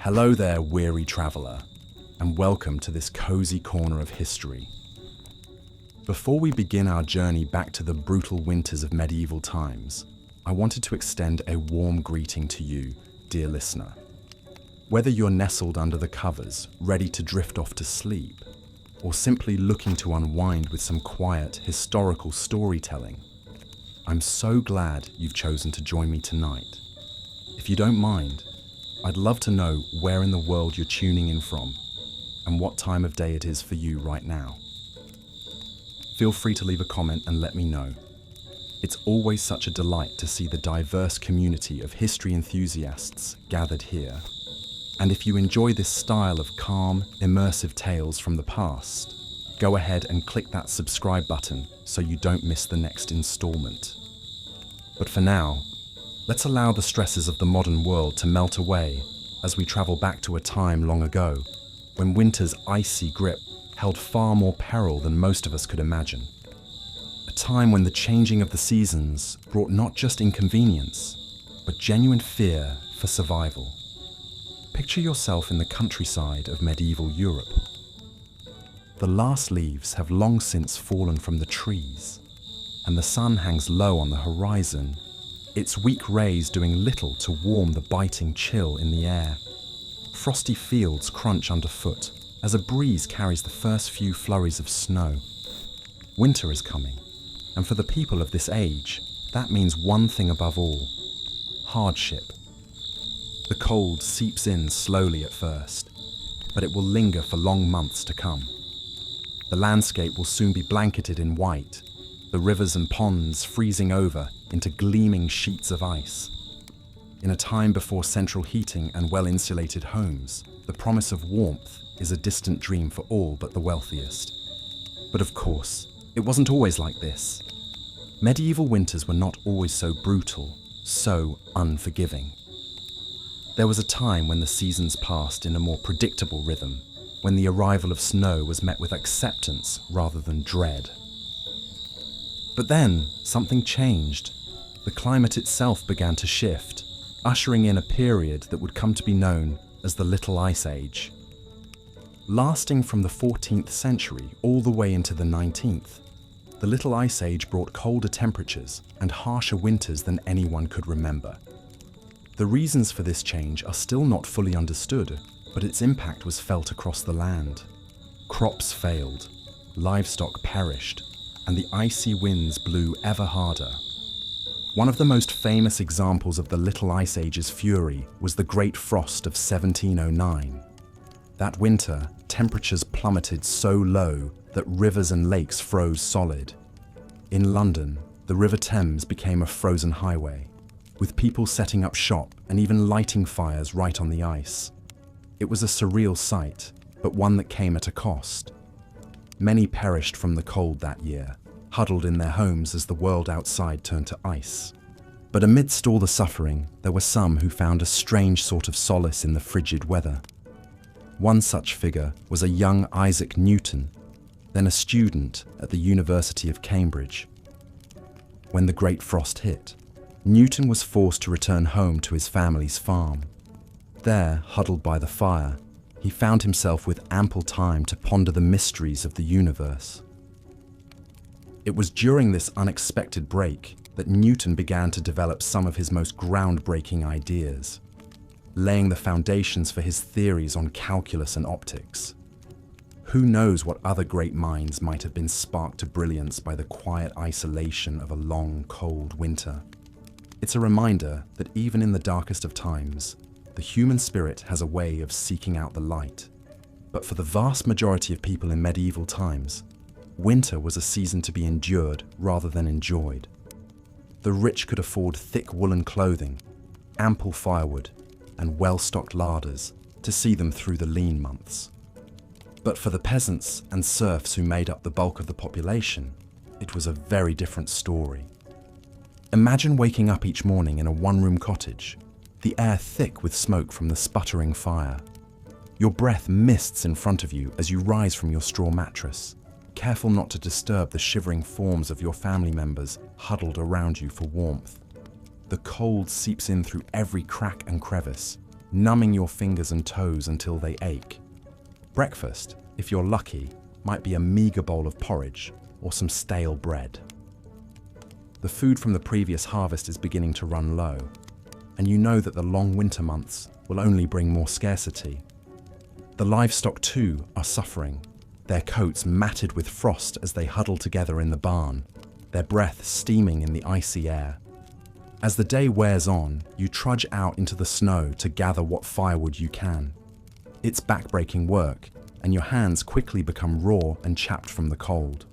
Hello there, weary traveller, and welcome to this cozy corner of history. Before we begin our journey back to the brutal winters of medieval times, I wanted to extend a warm greeting to you, dear listener. Whether you're nestled under the covers, ready to drift off to sleep, or simply looking to unwind with some quiet, historical storytelling, I'm so glad you've chosen to join me tonight. If you don't mind, I'd love to know where in the world you're tuning in from and what time of day it is for you right now. Feel free to leave a comment and let me know. It's always such a delight to see the diverse community of history enthusiasts gathered here. And if you enjoy this style of calm, immersive tales from the past, go ahead and click that subscribe button so you don't miss the next installment. But for now, let's allow the stresses of the modern world to melt away as we travel back to a time long ago when winter's icy grip held far more peril than most of us could imagine. A time when the changing of the seasons brought not just inconvenience, but genuine fear for survival. Picture yourself in the countryside of medieval Europe. The last leaves have long since fallen from the trees, and the sun hangs low on the horizon, its weak rays doing little to warm the biting chill in the air. Frosty fields crunch underfoot as a breeze carries the first few flurries of snow. Winter is coming, and for the people of this age, that means one thing above all: hardship. The cold seeps in slowly at first, but it will linger for long months to come. The landscape will soon be blanketed in white, the rivers and ponds freezing over into gleaming sheets of ice. In a time before central heating and well-insulated homes, the promise of warmth is a distant dream for all but the wealthiest. But of course, it wasn't always like this. Medieval winters were not always so brutal, so unforgiving. There was a time when the seasons passed in a more predictable rhythm, when the arrival of snow was met with acceptance rather than dread. But then, something changed. The climate itself began to shift, ushering in a period that would come to be known as the Little Ice Age. Lasting from the 14th century all the way into the 19th, the Little Ice Age brought colder temperatures and harsher winters than anyone could remember. The reasons for this change are still not fully understood, but its impact was felt across the land. Crops failed, livestock perished, and the icy winds blew ever harder. One of the most famous examples of the Little Ice Age's fury was the Great Frost of 1709. That winter, temperatures plummeted so low that rivers and lakes froze solid. In London, the River Thames became a frozen highway, with people setting up shop and even lighting fires right on the ice. It was a surreal sight, but one that came at a cost. Many perished from the cold that year, huddled in their homes as the world outside turned to ice. But amidst all the suffering, there were some who found a strange sort of solace in the frigid weather. One such figure was a young Isaac Newton, then a student at the University of Cambridge. When the Great Frost hit, Newton was forced to return home to his family's farm. There, huddled by the fire, he found himself with ample time to ponder the mysteries of the universe. It was during this unexpected break that Newton began to develop some of his most groundbreaking ideas, laying the foundations for his theories on calculus and optics. Who knows what other great minds might have been sparked to brilliance by the quiet isolation of a long, cold winter. It's a reminder that even in the darkest of times, the human spirit has a way of seeking out the light. But for the vast majority of people in medieval times, winter was a season to be endured rather than enjoyed. The rich could afford thick woolen clothing, ample firewood, and well-stocked larders to see them through the lean months. But for the peasants and serfs who made up the bulk of the population, it was a very different story. Imagine waking up each morning in a one-room cottage, the air thick with smoke from the sputtering fire. Your breath mists in front of you as you rise from your straw mattress, careful not to disturb the shivering forms of your family members huddled around you for warmth. The cold seeps in through every crack and crevice, numbing your fingers and toes until they ache. Breakfast, if you're lucky, might be a meager bowl of porridge or some stale bread. The food from the previous harvest is beginning to run low, and you know that the long winter months will only bring more scarcity. The livestock too are suffering, their coats matted with frost as they huddle together in the barn, their breath steaming in the icy air. As the day wears on, you trudge out into the snow to gather what firewood you can. It's backbreaking work, and your hands quickly become raw and chapped from the cold.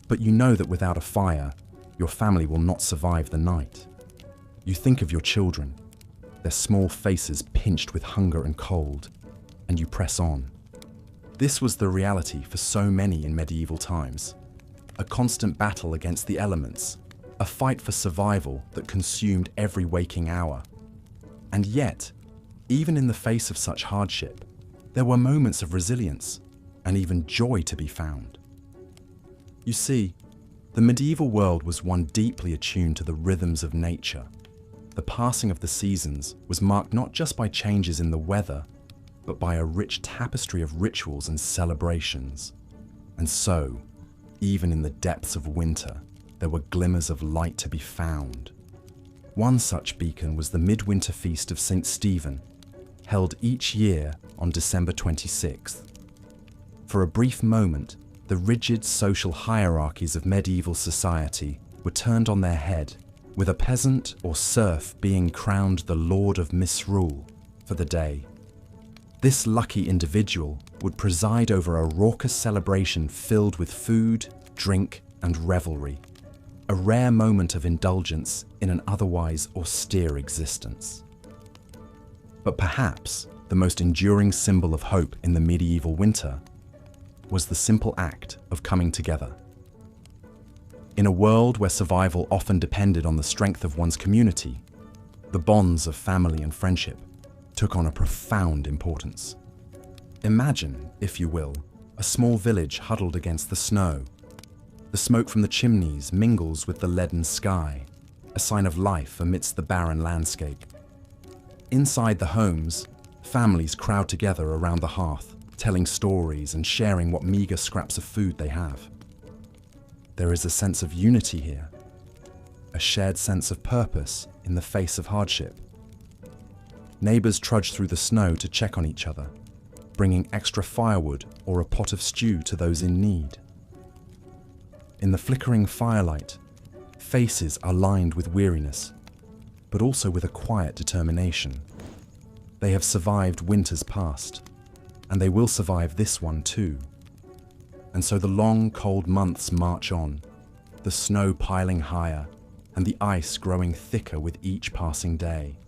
But you know that without a fire, your family will not survive the night. You think of your children, their small faces pinched with hunger and cold, and you press on. This was the reality for so many in medieval times. A constant battle against the elements, a fight for survival that consumed every waking hour. And yet, even in the face of such hardship, there were moments of resilience and even joy to be found. You see, the medieval world was one deeply attuned to the rhythms of nature. The passing of the seasons was marked not just by changes in the weather, but by a rich tapestry of rituals and celebrations. And so, even in the depths of winter, there were glimmers of light to be found. One such beacon was the midwinter feast of St. Stephen, held each year on December 26th. For a brief moment, the rigid social hierarchies of medieval society were turned on their head, with a peasant or serf being crowned the Lord of Misrule for the day. This lucky individual would preside over a raucous celebration filled with food, drink, and revelry, a rare moment of indulgence in an otherwise austere existence. But perhaps the most enduring symbol of hope in the medieval winter was the simple act of coming together. In a world where survival often depended on the strength of one's community, the bonds of family and friendship took on a profound importance. Imagine, if you will, a small village huddled against the snow. The smoke from the chimneys mingles with the leaden sky, a sign of life amidst the barren landscape. Inside the homes, families crowd together around the hearth, telling stories and sharing what meager scraps of food they have. There is a sense of unity here, a shared sense of purpose in the face of hardship. Neighbors trudge through the snow to check on each other, bringing extra firewood or a pot of stew to those in need. In the flickering firelight, faces are lined with weariness, but also with a quiet determination. They have survived winters past, and they will survive this one too. And so the long, cold months march on, the snow piling higher and the ice growing thicker with each passing day.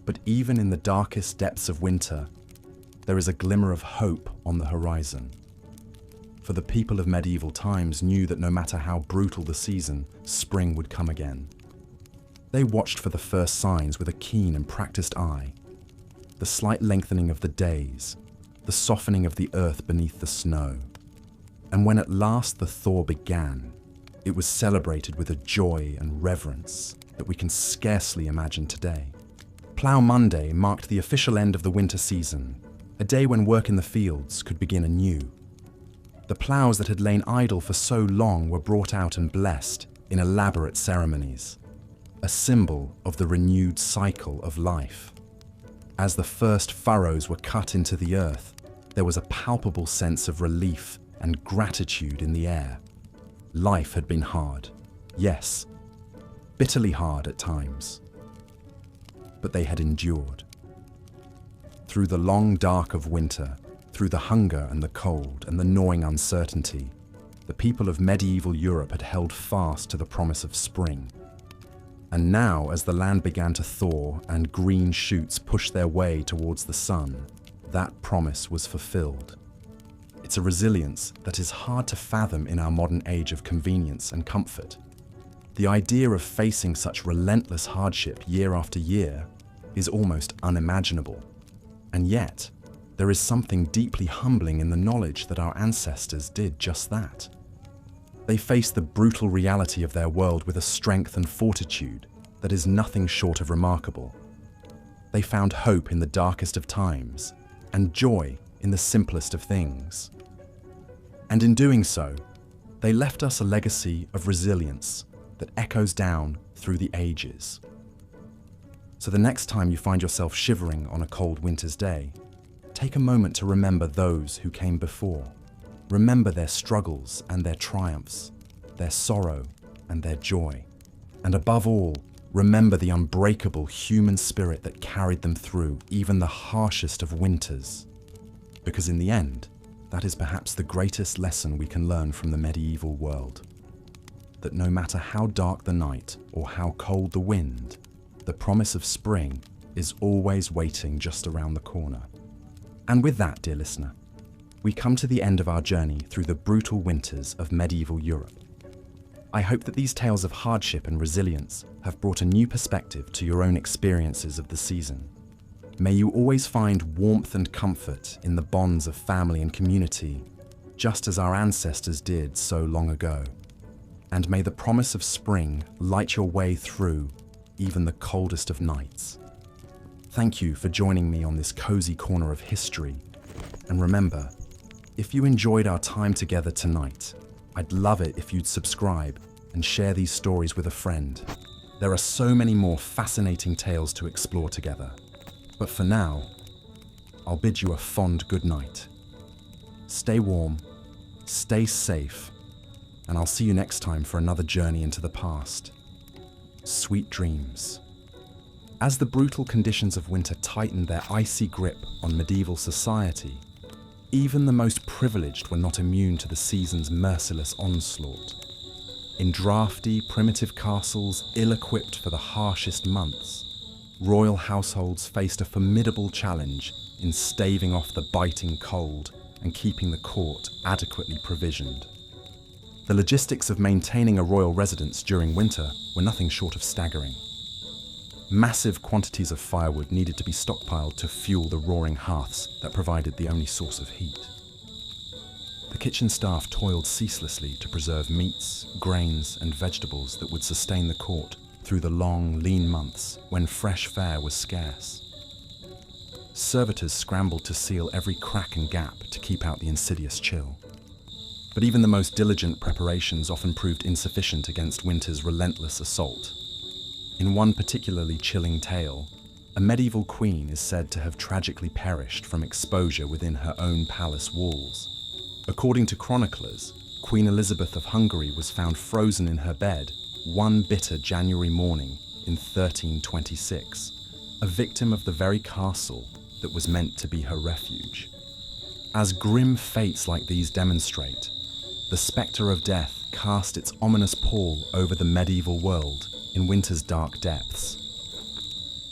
But even in the darkest depths of winter, there is a glimmer of hope on the horizon. For the people of medieval times knew that no matter how brutal the season, spring would come again. They watched for the first signs with a keen and practiced eye. The slight lengthening of the days, the softening of the earth beneath the snow. And when at last the thaw began, it was celebrated with a joy and reverence that we can scarcely imagine today. Plough Monday marked the official end of the winter season, a day when work in the fields could begin anew. The ploughs that had lain idle for so long were brought out and blessed in elaborate ceremonies, a symbol of the renewed cycle of life. As the first furrows were cut into the earth, there was a palpable sense of relief and gratitude in the air. Life had been hard, yes, bitterly hard at times, but they had endured. Through the long dark of winter, through the hunger and the cold and the gnawing uncertainty, the people of medieval Europe had held fast to the promise of spring. And now, as the land began to thaw and green shoots pushed their way towards the sun, that promise was fulfilled. It's a resilience that is hard to fathom in our modern age of convenience and comfort. The idea of facing such relentless hardship year after year is almost unimaginable. And yet, there is something deeply humbling in the knowledge that our ancestors did just that. They faced the brutal reality of their world with a strength and fortitude that is nothing short of remarkable. They found hope in the darkest of times and joy in the simplest of things. And in doing so, they left us a legacy of resilience that echoes down through the ages. So the next time you find yourself shivering on a cold winter's day, take a moment to remember those who came before. Remember their struggles and their triumphs, their sorrow and their joy. And above all, remember the unbreakable human spirit that carried them through even the harshest of winters. Because in the end, that is perhaps the greatest lesson we can learn from the medieval world. That no matter how dark the night or how cold the wind, the promise of spring is always waiting just around the corner. And with that, dear listener, we come to the end of our journey through the brutal winters of medieval Europe. I hope that these tales of hardship and resilience have brought a new perspective to your own experiences of the season. May you always find warmth and comfort in the bonds of family and community, just as our ancestors did so long ago. And may the promise of spring light your way through even the coldest of nights. Thank you for joining me on this cozy corner of history. And remember, if you enjoyed our time together tonight, I'd love it if you'd subscribe and share these stories with a friend. There are so many more fascinating tales to explore together. But for now, I'll bid you a fond good night. Stay warm, stay safe, and I'll see you next time for another journey into the past. Sweet dreams. As the brutal conditions of winter tightened their icy grip on medieval society, even the most privileged were not immune to the season's merciless onslaught. In drafty, primitive castles ill-equipped for the harshest months, royal households faced a formidable challenge in staving off the biting cold and keeping the court adequately provisioned. The logistics of maintaining a royal residence during winter were nothing short of staggering. Massive quantities of firewood needed to be stockpiled to fuel the roaring hearths that provided the only source of heat. The kitchen staff toiled ceaselessly to preserve meats, grains, and vegetables that would sustain the court through the long, lean months when fresh fare was scarce. Servitors scrambled to seal every crack and gap to keep out the insidious chill. But even the most diligent preparations often proved insufficient against winter's relentless assault. In one particularly chilling tale, a medieval queen is said to have tragically perished from exposure within her own palace walls. According to chroniclers, Queen Elizabeth of Hungary was found frozen in her bed one bitter January morning in 1326, a victim of the very castle that was meant to be her refuge. As grim fates like these demonstrate, the spectre of death cast its ominous pall over the medieval world in winter's dark depths.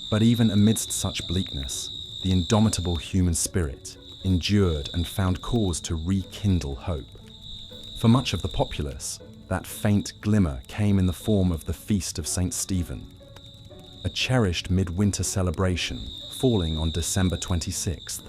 But even amidst such bleakness, the indomitable human spirit endured and found cause to rekindle hope. For much of the populace, that faint glimmer came in the form of the Feast of St. Stephen, a cherished midwinter celebration falling on December 26th.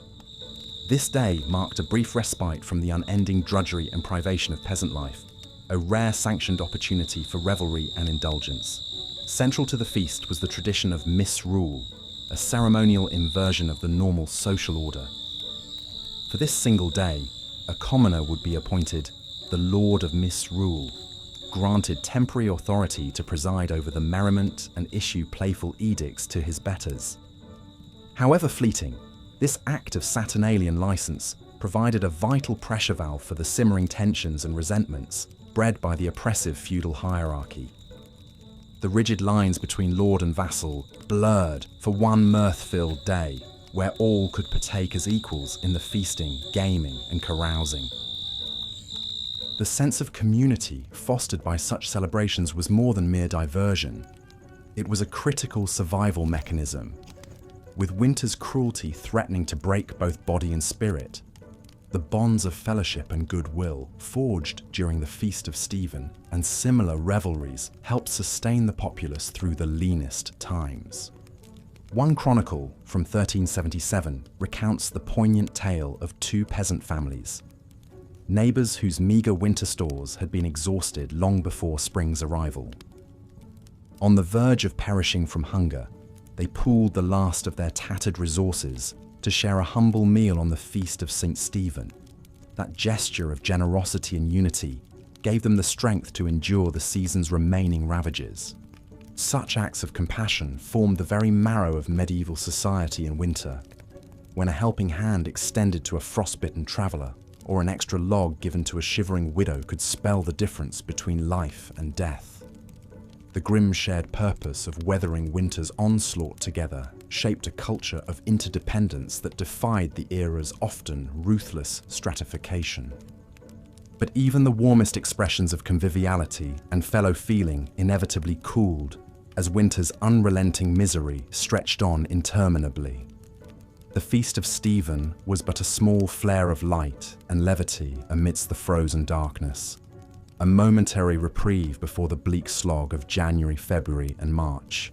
This day marked a brief respite from the unending drudgery and privation of peasant life, a rare sanctioned opportunity for revelry and indulgence. Central to the feast was the tradition of misrule, a ceremonial inversion of the normal social order. For this single day, a commoner would be appointed the Lord of Misrule, granted temporary authority to preside over the merriment and issue playful edicts to his betters. However fleeting, this act of Saturnalian license provided a vital pressure valve for the simmering tensions and resentments bred by the oppressive feudal hierarchy. The rigid lines between lord and vassal blurred for one mirth-filled day, where all could partake as equals in the feasting, gaming, and carousing. The sense of community fostered by such celebrations was more than mere diversion. It was a critical survival mechanism. With winter's cruelty threatening to break both body and spirit, the bonds of fellowship and goodwill forged during the Feast of Stephen and similar revelries helped sustain the populace through the leanest times. One chronicle from 1377 recounts the poignant tale of two peasant families, neighbours whose meagre winter stores had been exhausted long before spring's arrival. On the verge of perishing from hunger, they pooled the last of their tattered resources to share a humble meal on the feast of St. Stephen. That gesture of generosity and unity gave them the strength to endure the season's remaining ravages. Such acts of compassion formed the very marrow of medieval society in winter, when a helping hand extended to a frostbitten traveller or an extra log given to a shivering widow could spell the difference between life and death. The grim shared purpose of weathering winter's onslaught together shaped a culture of interdependence that defied the era's often ruthless stratification. But even the warmest expressions of conviviality and fellow feeling inevitably cooled as winter's unrelenting misery stretched on interminably. The Feast of Stephen was but a small flare of light and levity amidst the frozen darkness, a momentary reprieve before the bleak slog of January, February, and March.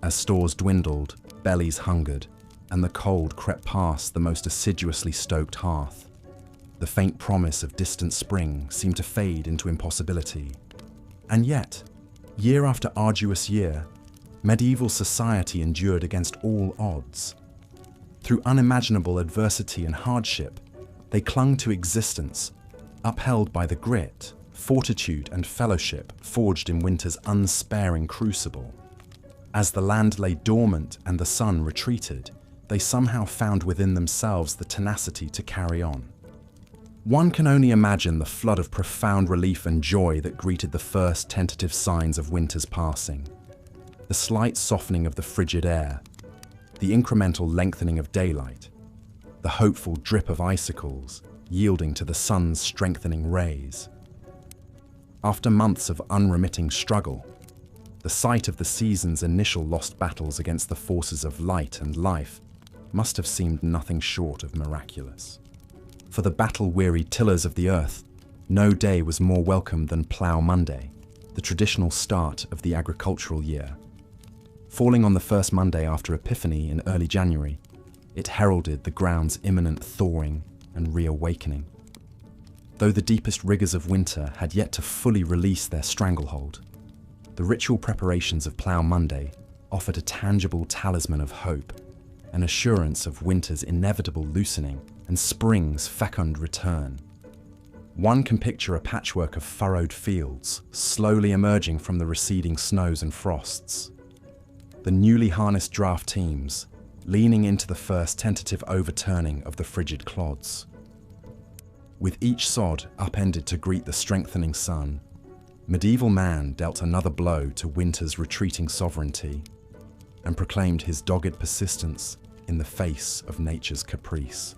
As stores dwindled, bellies hungered, and the cold crept past the most assiduously stoked hearth, the faint promise of distant spring seemed to fade into impossibility. And yet, year after arduous year, medieval society endured against all odds. Through unimaginable adversity and hardship, they clung to existence, upheld by the grit, fortitude, and fellowship forged in winter's unsparing crucible. As the land lay dormant and the sun retreated, they somehow found within themselves the tenacity to carry on. One can only imagine the flood of profound relief and joy that greeted the first tentative signs of winter's passing. The slight softening of the frigid air, the incremental lengthening of daylight, the hopeful drip of icicles yielding to the sun's strengthening rays. After months of unremitting struggle, the sight of the season's initial lost battles against the forces of light and life must have seemed nothing short of miraculous. For the battle-weary tillers of the earth, no day was more welcome than Plough Monday, the traditional start of the agricultural year. Falling on the first Monday after Epiphany in early January, it heralded the ground's imminent thawing and reawakening. Though the deepest rigours of winter had yet to fully release their stranglehold, the ritual preparations of Plough Monday offered a tangible talisman of hope, an assurance of winter's inevitable loosening and spring's fecund return. One can picture a patchwork of furrowed fields slowly emerging from the receding snows and frosts. The newly harnessed draft teams leaning into the first tentative overturning of the frigid clods. With each sod upended to greet the strengthening sun, medieval man dealt another blow to winter's retreating sovereignty and proclaimed his dogged persistence in the face of nature's caprice.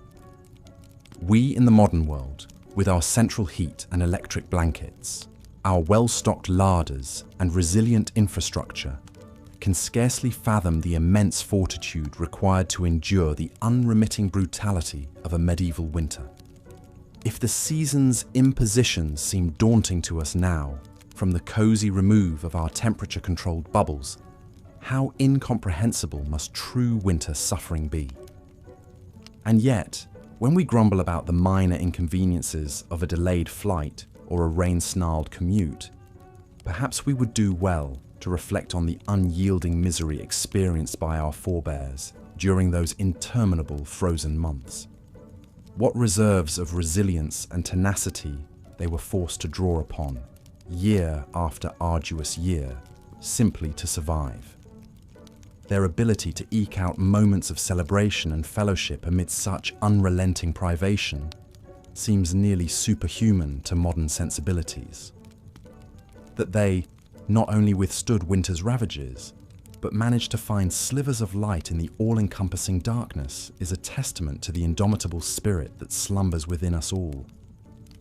We in the modern world, with our central heat and electric blankets, our well-stocked larders and resilient infrastructure, can scarcely fathom the immense fortitude required to endure the unremitting brutality of a medieval winter. If the season's impositions seem daunting to us now, from the cozy remove of our temperature-controlled bubbles, how incomprehensible must true winter suffering be? And yet, when we grumble about the minor inconveniences of a delayed flight or a rain-snarled commute, perhaps we would do well to reflect on the unyielding misery experienced by our forebears during those interminable frozen months. What reserves of resilience and tenacity they were forced to draw upon, year after arduous year, simply to survive. Their ability to eke out moments of celebration and fellowship amidst such unrelenting privation seems nearly superhuman to modern sensibilities. That they not only withstood winter's ravages, but managed to find slivers of light in the all-encompassing darkness is a testament to the indomitable spirit that slumbers within us all,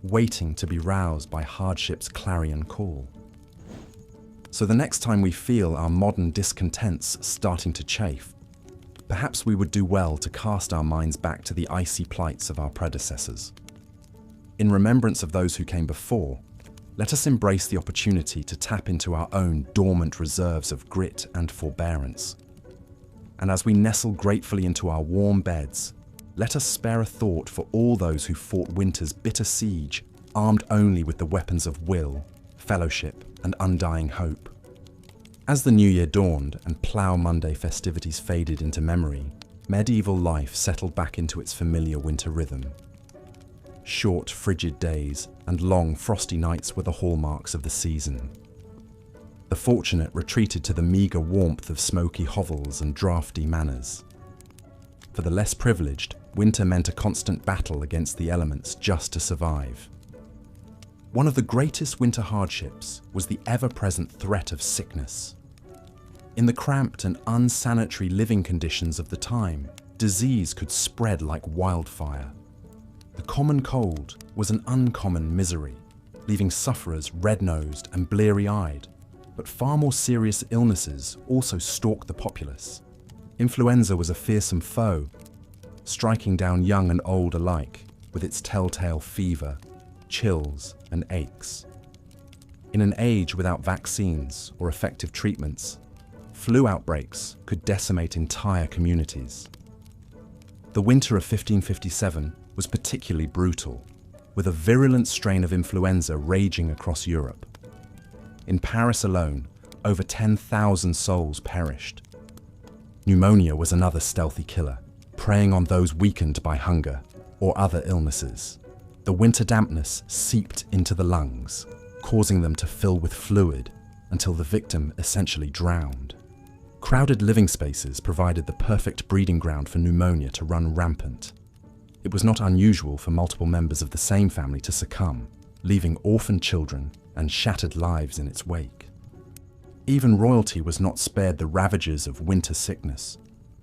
waiting to be roused by hardship's clarion call. So the next time we feel our modern discontents starting to chafe, perhaps we would do well to cast our minds back to the icy plights of our predecessors. In remembrance of those who came before, let us embrace the opportunity to tap into our own dormant reserves of grit and forbearance. And as we nestle gratefully into our warm beds, let us spare a thought for all those who fought winter's bitter siege, armed only with the weapons of will, fellowship, and undying hope. As the new year dawned and Plough Monday festivities faded into memory, medieval life settled back into its familiar winter rhythm. Short, frigid days and long, frosty nights were the hallmarks of the season. The fortunate retreated to the meagre warmth of smoky hovels and draughty manors. For the less privileged, winter meant a constant battle against the elements just to survive. One of the greatest winter hardships was the ever-present threat of sickness. In the cramped and unsanitary living conditions of the time, disease could spread like wildfire. The common cold was an uncommon misery, leaving sufferers red-nosed and bleary-eyed. But far more serious illnesses also stalked the populace. Influenza was a fearsome foe, striking down young and old alike with its telltale fever, chills, and aches. In an age without vaccines or effective treatments, flu outbreaks could decimate entire communities. The winter of 1557 was particularly brutal, with a virulent strain of influenza raging across Europe. In Paris alone, over 10,000 souls perished. Pneumonia was another stealthy killer, preying on those weakened by hunger or other illnesses. The winter dampness seeped into the lungs, causing them to fill with fluid until the victim essentially drowned. Crowded living spaces provided the perfect breeding ground for pneumonia to run rampant. It was not unusual for multiple members of the same family to succumb, leaving orphaned children and shattered lives in its wake. Even royalty was not spared the ravages of winter sickness.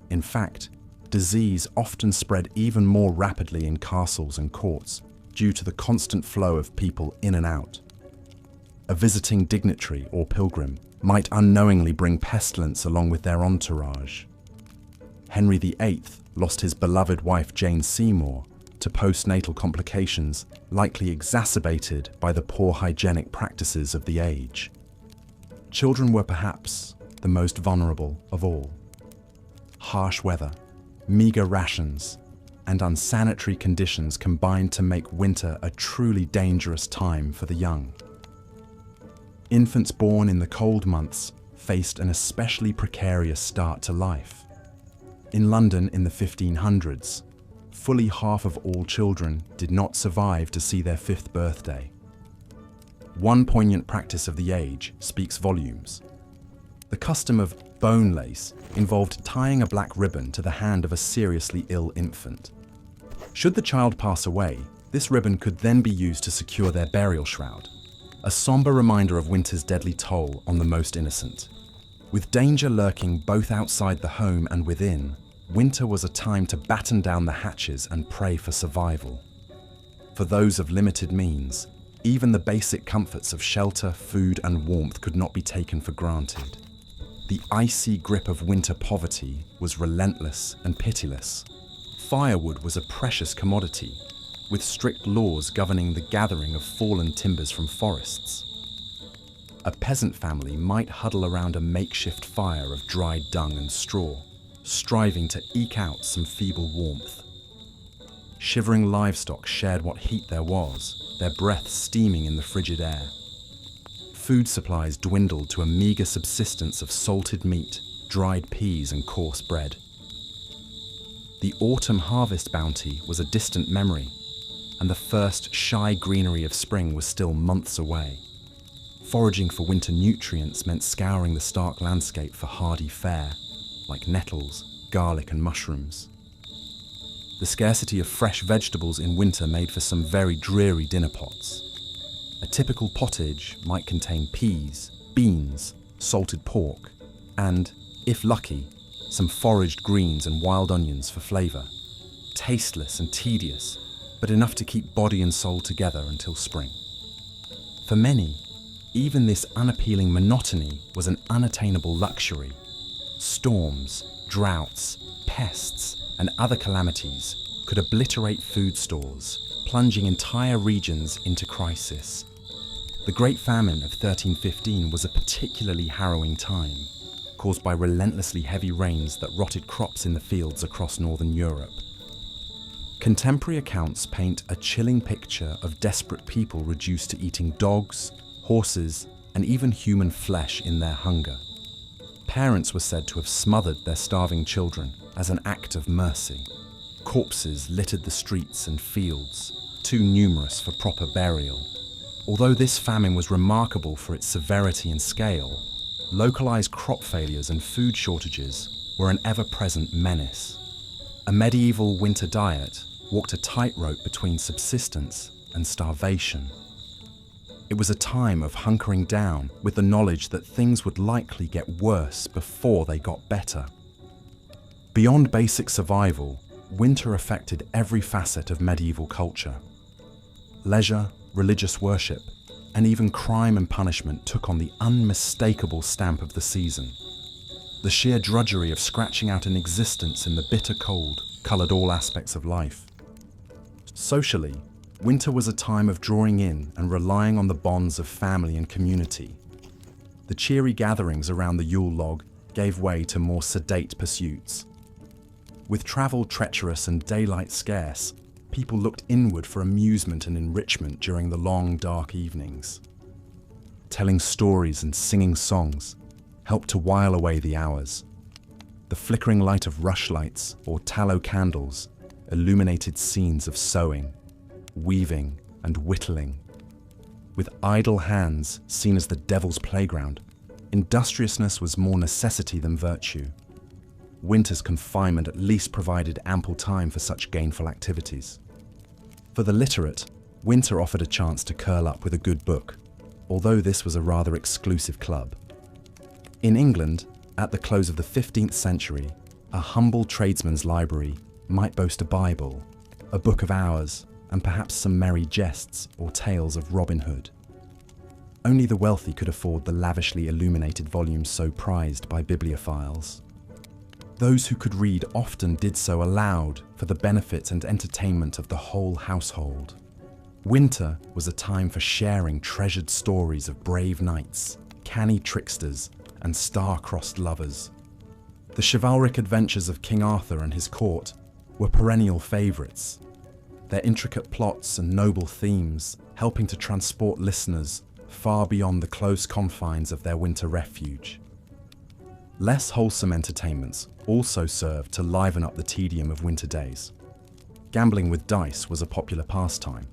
In fact, disease often spread even more rapidly in castles and courts due to the constant flow of people in and out. A visiting dignitary or pilgrim might unknowingly bring pestilence along with their entourage. Henry VIII lost his beloved wife Jane Seymour to postnatal complications likely exacerbated by the poor hygienic practices of the age. Children were perhaps the most vulnerable of all. Harsh weather, meagre rations, and unsanitary conditions combined to make winter a truly dangerous time for the young. Infants born in the cold months faced an especially precarious start to life. In London in the 1500s, fully half of all children did not survive to see their 5th birthday. One poignant practice of the age speaks volumes. The custom of bone lace involved tying a black ribbon to the hand of a seriously ill infant. Should the child pass away, this ribbon could then be used to secure their burial shroud, a somber reminder of winter's deadly toll on the most innocent. With danger lurking both outside the home and within, winter was a time to batten down the hatches and pray for survival. For those of limited means, even the basic comforts of shelter, food, and warmth could not be taken for granted. The icy grip of winter poverty was relentless and pitiless. Firewood was a precious commodity, with strict laws governing the gathering of fallen timbers from forests. A peasant family might huddle around a makeshift fire of dried dung and straw, striving to eke out some feeble warmth. Shivering livestock shared what heat there was, their breath steaming in the frigid air. Food supplies dwindled to a meagre subsistence of salted meat, dried peas, and coarse bread. The autumn harvest bounty was a distant memory, and the first shy greenery of spring was still months away. Foraging for winter nutrients meant scouring the stark landscape for hardy fare, like nettles, garlic, and mushrooms. The scarcity of fresh vegetables in winter made for some very dreary dinner pots. A typical pottage might contain peas, beans, salted pork, and, if lucky, some foraged greens and wild onions for flavour. Tasteless and tedious, but enough to keep body and soul together until spring. For many, even this unappealing monotony was an unattainable luxury. Storms, droughts, pests, and other calamities could obliterate food stores, plunging entire regions into crisis. The Great Famine of 1315 was a particularly harrowing time, caused by relentlessly heavy rains that rotted crops in the fields across northern Europe. Contemporary accounts paint a chilling picture of desperate people reduced to eating dogs, horses, and even human flesh in their hunger. Parents were said to have smothered their starving children as an act of mercy. Corpses littered the streets and fields, too numerous for proper burial. Although this famine was remarkable for its severity and scale, localized crop failures and food shortages were an ever-present menace. A medieval winter diet walked a tightrope between subsistence and starvation. It was a time of hunkering down with the knowledge that things would likely get worse before they got better. Beyond basic survival, winter affected every facet of medieval culture. Leisure, religious worship, and even crime and punishment took on the unmistakable stamp of the season. The sheer drudgery of scratching out an existence in the bitter cold coloured all aspects of life. Socially, winter was a time of drawing in and relying on the bonds of family and community. The cheery gatherings around the Yule log gave way to more sedate pursuits. With travel treacherous and daylight scarce, people looked inward for amusement and enrichment during the long, dark evenings. Telling stories and singing songs helped to while away the hours. The flickering light of rushlights or tallow candles illuminated scenes of sewing, weaving, and whittling. With idle hands seen as the devil's playground, industriousness was more necessity than virtue. Winter's confinement at least provided ample time for such gainful activities. For the literate, winter offered a chance to curl up with a good book, although this was a rather exclusive club. In England, at the close of the 15th century, a humble tradesman's library might boast a Bible, a book of hours, and perhaps some merry jests or tales of Robin Hood. Only the wealthy could afford the lavishly illuminated volumes so prized by bibliophiles. Those who could read often did so aloud for the benefit and entertainment of the whole household. Winter was a time for sharing treasured stories of brave knights, canny tricksters, and star-crossed lovers. The chivalric adventures of King Arthur and his court were perennial favourites, their intricate plots and noble themes helping to transport listeners far beyond the close confines of their winter refuge. Less wholesome entertainments also served to liven up the tedium of winter days. Gambling with dice was a popular pastime,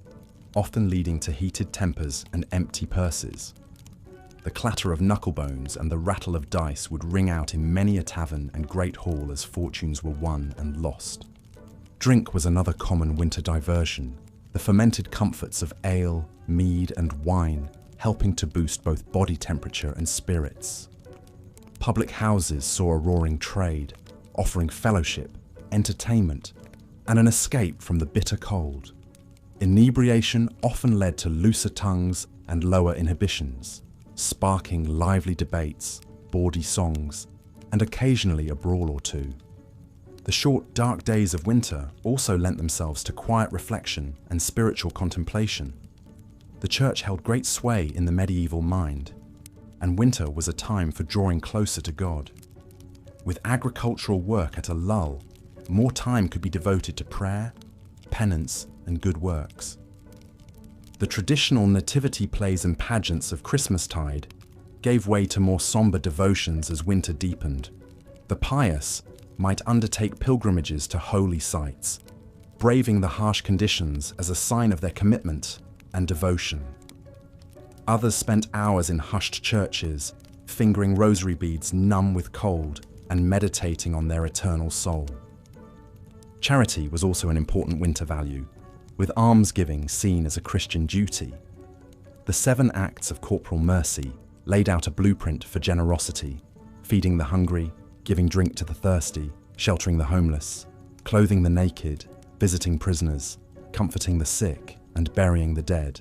often leading to heated tempers and empty purses. The clatter of knucklebones and the rattle of dice would ring out in many a tavern and great hall as fortunes were won and lost. Drink was another common winter diversion, the fermented comforts of ale, mead, and wine helping to boost both body temperature and spirits. Public houses saw a roaring trade, offering fellowship, entertainment, and an escape from the bitter cold. Inebriation often led to looser tongues and lower inhibitions, sparking lively debates, bawdy songs, and occasionally a brawl or two. The short, dark days of winter also lent themselves to quiet reflection and spiritual contemplation. The church held great sway in the medieval mind, and winter was a time for drawing closer to God. With agricultural work at a lull, more time could be devoted to prayer, penance, and good works. The traditional nativity plays and pageants of Christmastide gave way to more somber devotions as winter deepened. The pious might undertake pilgrimages to holy sites, braving the harsh conditions as a sign of their commitment and devotion. Others spent hours in hushed churches, fingering rosary beads numb with cold and meditating on their eternal soul. Charity was also an important winter value, with almsgiving seen as a Christian duty. The 7 acts of corporal mercy laid out a blueprint for generosity, feeding the hungry, giving drink to the thirsty, sheltering the homeless, clothing the naked, visiting prisoners, comforting the sick, and burying the dead.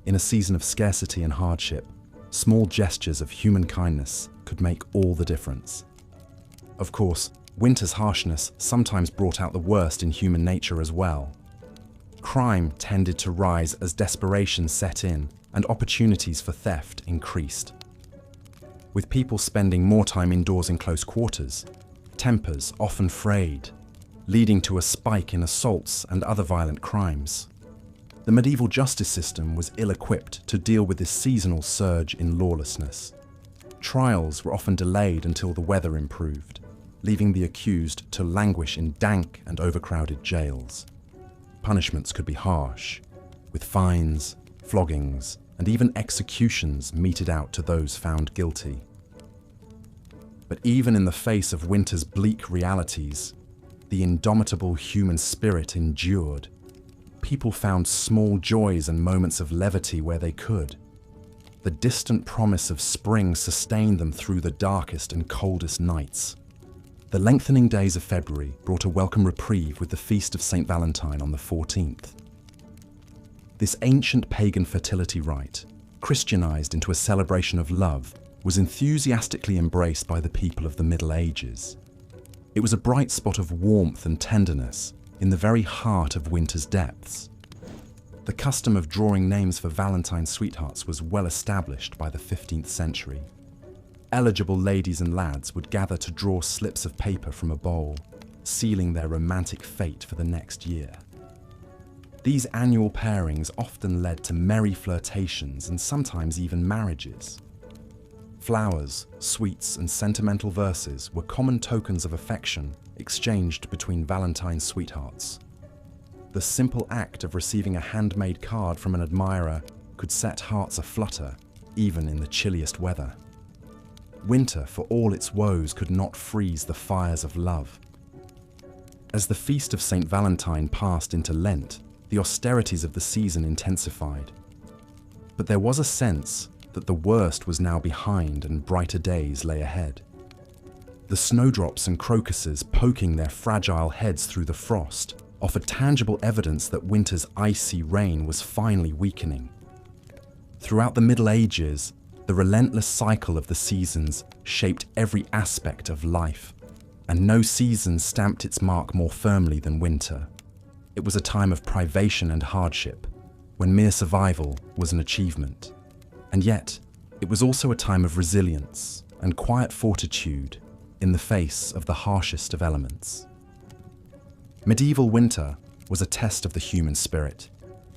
In a season of scarcity and hardship, small gestures of human kindness could make all the difference. Of course, winter's harshness sometimes brought out the worst in human nature as well. Crime tended to rise as desperation set in and opportunities for theft increased. With people spending more time indoors in close quarters, tempers often frayed, leading to a spike in assaults and other violent crimes. The medieval justice system was ill-equipped to deal with this seasonal surge in lawlessness. Trials were often delayed until the weather improved, leaving the accused to languish in dank and overcrowded jails. Punishments could be harsh, with fines, floggings, and even executions meted out to those found guilty. But even in the face of winter's bleak realities, the indomitable human spirit endured. People found small joys and moments of levity where they could. The distant promise of spring sustained them through the darkest and coldest nights. The lengthening days of February brought a welcome reprieve with the feast of St. Valentine on the 14th. This ancient pagan fertility rite, Christianized into a celebration of love, was enthusiastically embraced by the people of the Middle Ages. It was a bright spot of warmth and tenderness in the very heart of winter's depths. The custom of drawing names for Valentine's sweethearts was well established by the 15th century. Eligible ladies and lads would gather to draw slips of paper from a bowl, sealing their romantic fate for the next year. These annual pairings often led to merry flirtations and sometimes even marriages. Flowers, sweets, and sentimental verses were common tokens of affection exchanged between Valentine's sweethearts. The simple act of receiving a handmade card from an admirer could set hearts aflutter, even in the chilliest weather. Winter, for all its woes, could not freeze the fires of love. As the feast of St. Valentine passed into Lent, the austerities of the season intensified. But there was a sense that the worst was now behind and brighter days lay ahead. The snowdrops and crocuses poking their fragile heads through the frost offered tangible evidence that winter's icy reign was finally weakening. Throughout the Middle Ages, the relentless cycle of the seasons shaped every aspect of life, and no season stamped its mark more firmly than winter. It was a time of privation and hardship, when mere survival was an achievement. And yet, it was also a time of resilience and quiet fortitude in the face of the harshest of elements. Medieval winter was a test of the human spirit,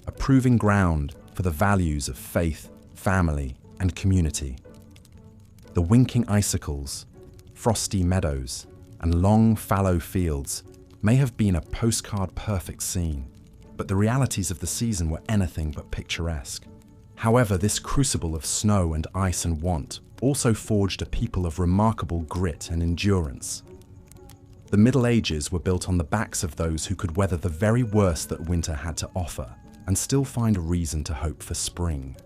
a proving ground for the values of faith, family, and community. The winking icicles, frosty meadows, and long fallow fields may have been a postcard-perfect scene, but the realities of the season were anything but picturesque. However, this crucible of snow and ice and want also forged a people of remarkable grit and endurance. The Middle Ages were built on the backs of those who could weather the very worst that winter had to offer and still find a reason to hope for spring.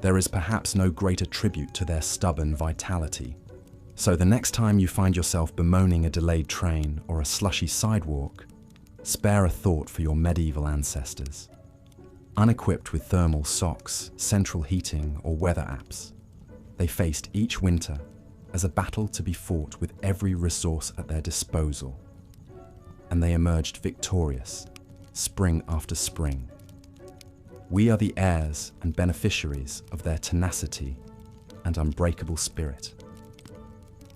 There is perhaps no greater tribute to their stubborn vitality. So the next time you find yourself bemoaning a delayed train or a slushy sidewalk, spare a thought for your medieval ancestors. Unequipped with thermal socks, central heating, or weather apps, they faced each winter as a battle to be fought with every resource at their disposal. And they emerged victorious, spring after spring. We are the heirs and beneficiaries of their tenacity and unbreakable spirit.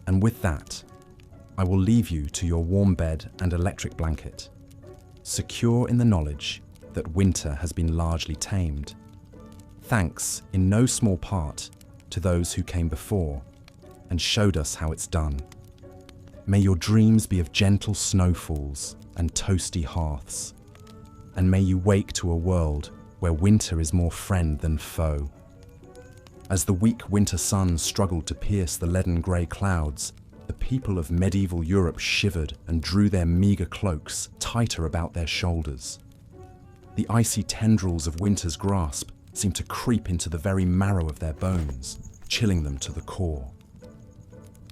And with that, I will leave you to your warm bed and electric blanket, secure in the knowledge that winter has been largely tamed, thanks in no small part to those who came before and showed us how it's done. May your dreams be of gentle snowfalls and toasty hearths, and may you wake to a world where winter is more friend than foe. As the weak winter sun struggled to pierce the leaden grey clouds, the people of medieval Europe shivered and drew their meagre cloaks tighter about their shoulders. The icy tendrils of winter's grasp seemed to creep into the very marrow of their bones, chilling them to the core.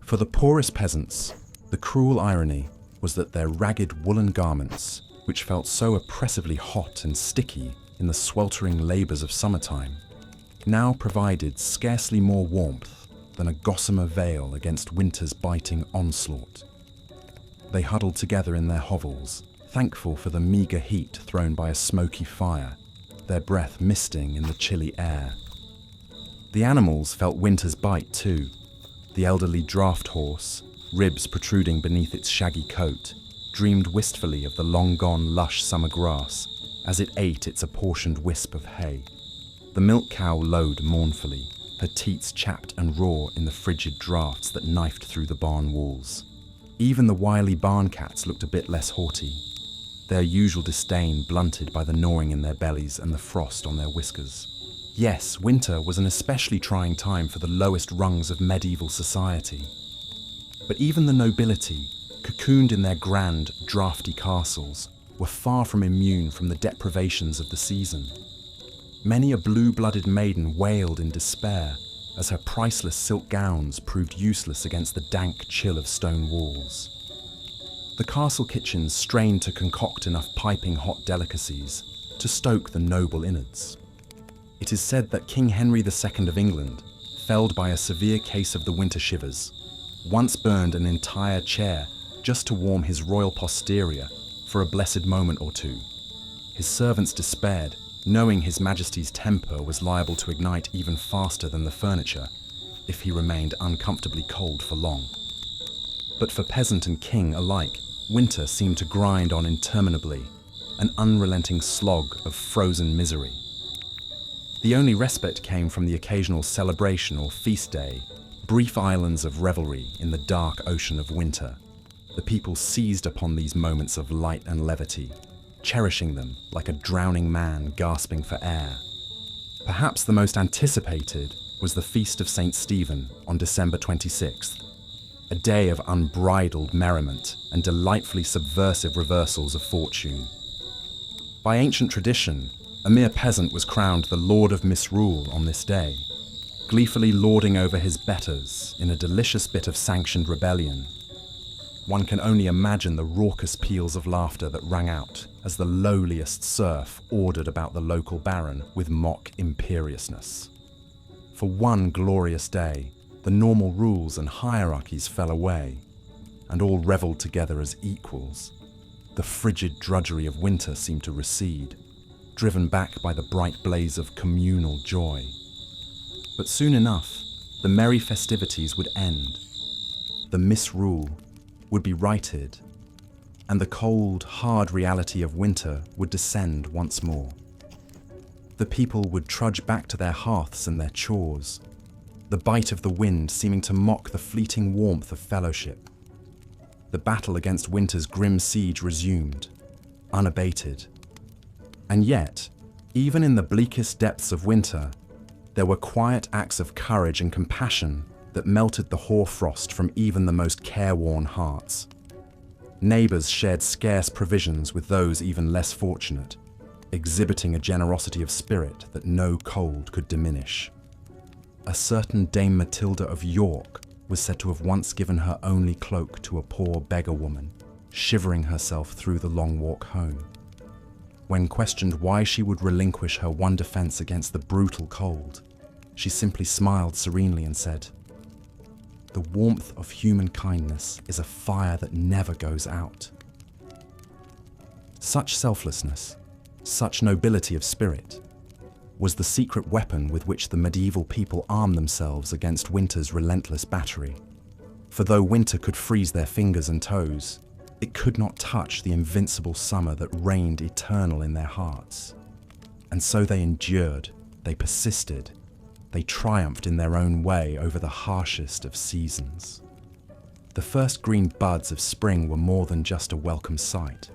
For the poorest peasants, the cruel irony was that their ragged woolen garments, which felt so oppressively hot and sticky in the sweltering labours of summertime, now provided scarcely more warmth than a gossamer veil against winter's biting onslaught. They huddled together in their hovels, thankful for the meagre heat thrown by a smoky fire, their breath misting in the chilly air. The animals felt winter's bite too. The elderly draught horse, ribs protruding beneath its shaggy coat, dreamed wistfully of the long-gone lush summer grass as it ate its apportioned wisp of hay. The milk cow lowed mournfully, her teats chapped and raw in the frigid draughts that knifed through the barn walls. Even the wily barn cats looked a bit less haughty, their usual disdain blunted by the gnawing in their bellies and the frost on their whiskers. Yes, winter was an especially trying time for the lowest rungs of medieval society. But even the nobility, cocooned in their grand, draughty castles, were far from immune from the deprivations of the season. Many a blue-blooded maiden wailed in despair as her priceless silk gowns proved useless against the dank chill of stone walls. The castle kitchens strained to concoct enough piping hot delicacies to stoke the noble innards. It is said that King Henry II of England, felled by a severe case of the winter shivers, once burned an entire chair just to warm his royal posterior for a blessed moment or two. His servants despaired, knowing His Majesty's temper was liable to ignite even faster than the furniture if he remained uncomfortably cold for long. But for peasant and king alike, winter seemed to grind on interminably, an unrelenting slog of frozen misery. The only respite came from the occasional celebration or feast day, brief islands of revelry in the dark ocean of winter. The people seized upon these moments of light and levity, cherishing them like a drowning man gasping for air. Perhaps the most anticipated was the Feast of St. Stephen on December 26th, a day of unbridled merriment and delightfully subversive reversals of fortune. By ancient tradition, a mere peasant was crowned the Lord of Misrule on this day, gleefully lording over his betters in a delicious bit of sanctioned rebellion. One can only imagine the raucous peals of laughter that rang out as the lowliest serf ordered about the local baron with mock imperiousness. For one glorious day, the normal rules and hierarchies fell away, and all revelled together as equals. The frigid drudgery of winter seemed to recede, driven back by the bright blaze of communal joy. But soon enough, the merry festivities would end. The misrule would be righted, and the cold, hard reality of winter would descend once more. The people would trudge back to their hearths and their chores, the bite of the wind seeming to mock the fleeting warmth of fellowship. The battle against winter's grim siege resumed, unabated. And yet, even in the bleakest depths of winter, there were quiet acts of courage and compassion that melted the hoarfrost from even the most careworn hearts. Neighbours shared scarce provisions with those even less fortunate, exhibiting a generosity of spirit that no cold could diminish. A certain Dame Matilda of York was said to have once given her only cloak to a poor beggar woman, shivering herself through the long walk home. When questioned why she would relinquish her one defence against the brutal cold, she simply smiled serenely and said, "The warmth of human kindness is a fire that never goes out." Such selflessness, such nobility of spirit, was the secret weapon with which the medieval people armed themselves against winter's relentless battery. For though winter could freeze their fingers and toes, it could not touch the invincible summer that reigned eternal in their hearts. And so they endured, they persisted, they triumphed in their own way over the harshest of seasons. The first green buds of spring were more than just a welcome sight.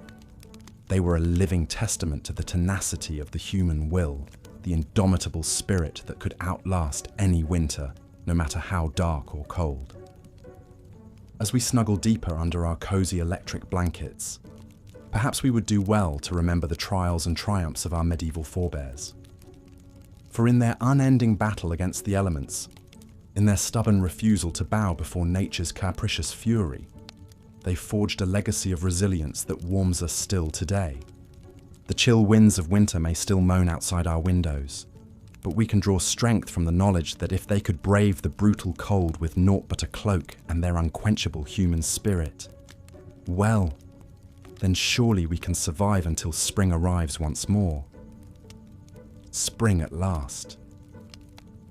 They were a living testament to the tenacity of the human will, the indomitable spirit that could outlast any winter, no matter how dark or cold. As we snuggle deeper under our cozy electric blankets, perhaps we would do well to remember the trials and triumphs of our medieval forebears. For in their unending battle against the elements, in their stubborn refusal to bow before nature's capricious fury, they forged a legacy of resilience that warms us still today. The chill winds of winter may still moan outside our windows, but we can draw strength from the knowledge that if they could brave the brutal cold with naught but a cloak and their unquenchable human spirit, well, then surely we can survive until spring arrives once more. Spring at last.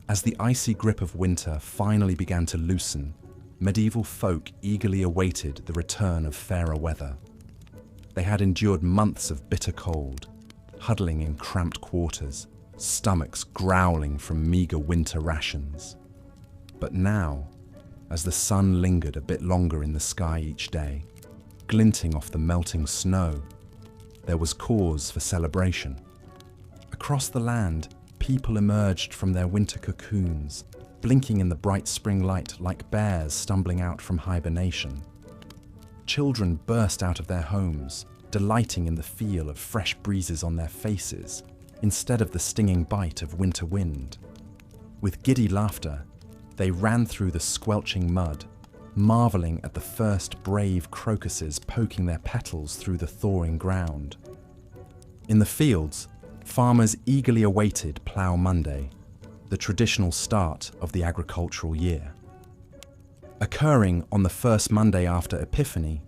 As the icy grip of winter finally began to loosen, medieval folk eagerly awaited the return of fairer weather. They had endured months of bitter cold, huddling in cramped quarters, stomachs growling from meager winter rations. But now, as the sun lingered a bit longer in the sky each day, glinting off the melting snow, there was cause for celebration. Across the land, people emerged from their winter cocoons, blinking in the bright spring light like bears stumbling out from hibernation. Children burst out of their homes, delighting in the feel of fresh breezes on their faces instead of the stinging bite of winter wind. With giddy laughter, they ran through the squelching mud, marveling at the first brave crocuses poking their petals through the thawing ground. In the fields, farmers eagerly awaited Plough Monday, the traditional start of the agricultural year. Occurring on the first Monday after Epiphany,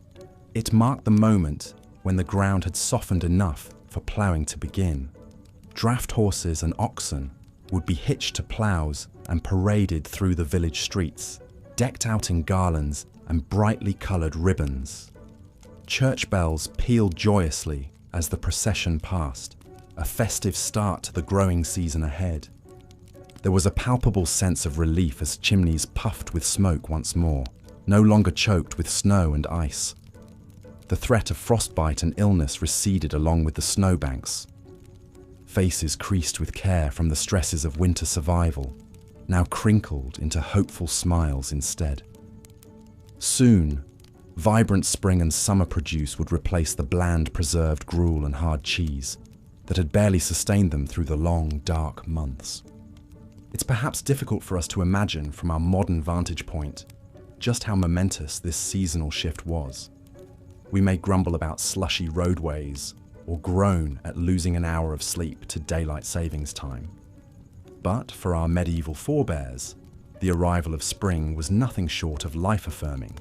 it marked the moment when the ground had softened enough for ploughing to begin. Draft horses and oxen would be hitched to ploughs and paraded through the village streets, decked out in garlands and brightly coloured ribbons. Church bells pealed joyously as the procession passed, a festive start to the growing season ahead. There was a palpable sense of relief as chimneys puffed with smoke once more, no longer choked with snow and ice. The threat of frostbite and illness receded along with the snowbanks. Faces creased with care from the stresses of winter survival, now crinkled into hopeful smiles instead. Soon, vibrant spring and summer produce would replace the bland preserved gruel and hard cheese that had barely sustained them through the long, dark months. It's perhaps difficult for us to imagine from our modern vantage point just how momentous this seasonal shift was. We may grumble about slushy roadways or groan at losing an hour of sleep to daylight savings time. But for our medieval forebears, the arrival of spring was nothing short of life-affirming.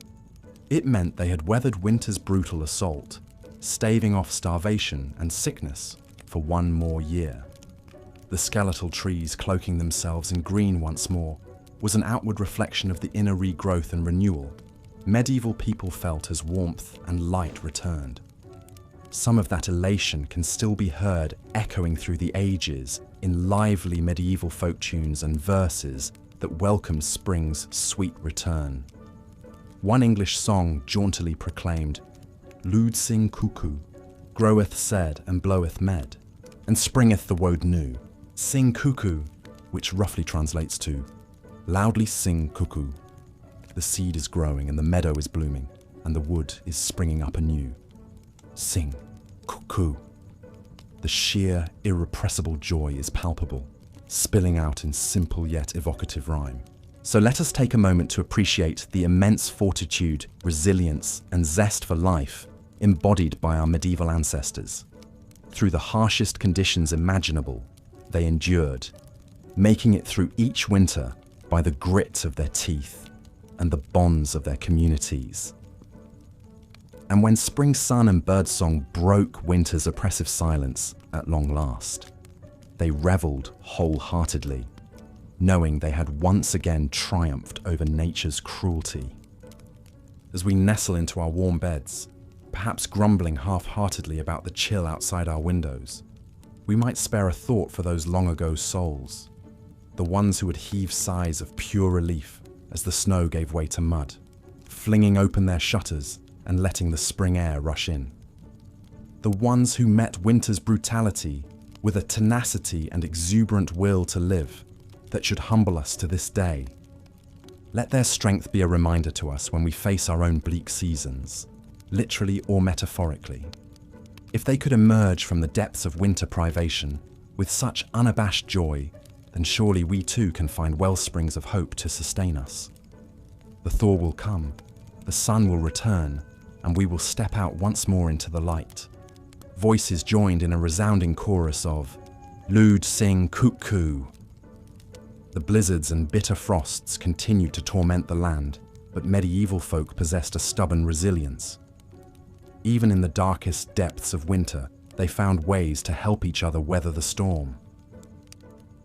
It meant they had weathered winter's brutal assault, staving off starvation and sickness for one more year. The skeletal trees cloaking themselves in green once more was an outward reflection of the inner regrowth and renewal medieval people felt as warmth and light returned. Some of that elation can still be heard echoing through the ages in lively medieval folk tunes and verses that welcomed spring's sweet return. One English song jauntily proclaimed, "Lud sing cuckoo, groweth said and bloweth med, and springeth the woad new. Sing cuckoo," which roughly translates to, "Loudly sing cuckoo." The seed is growing and the meadow is blooming, and the wood is springing up anew. Sing cuckoo. The sheer, irrepressible joy is palpable, spilling out in simple yet evocative rhyme. So let us take a moment to appreciate the immense fortitude, resilience, and zest for life embodied by our medieval ancestors. Through the harshest conditions imaginable, they endured, making it through each winter by the grit of their teeth and the bonds of their communities. And when spring sun and birdsong broke winter's oppressive silence at long last, they revelled wholeheartedly, knowing they had once again triumphed over nature's cruelty. As we nestle into our warm beds, perhaps grumbling half-heartedly about the chill outside our windows, we might spare a thought for those long-ago souls, the ones who would heave sighs of pure relief as the snow gave way to mud, flinging open their shutters and letting the spring air rush in. The ones who met winter's brutality with a tenacity and exuberant will to live that should humble us to this day. Let their strength be a reminder to us when we face our own bleak seasons, literally or metaphorically. If they could emerge from the depths of winter privation with such unabashed joy, then surely we too can find wellsprings of hope to sustain us. The thaw will come, the sun will return, and we will step out once more into the light. Voices joined in a resounding chorus of "Lud sing cuckoo." The blizzards and bitter frosts continued to torment the land, but medieval folk possessed a stubborn resilience. Even in the darkest depths of winter, they found ways to help each other weather the storm.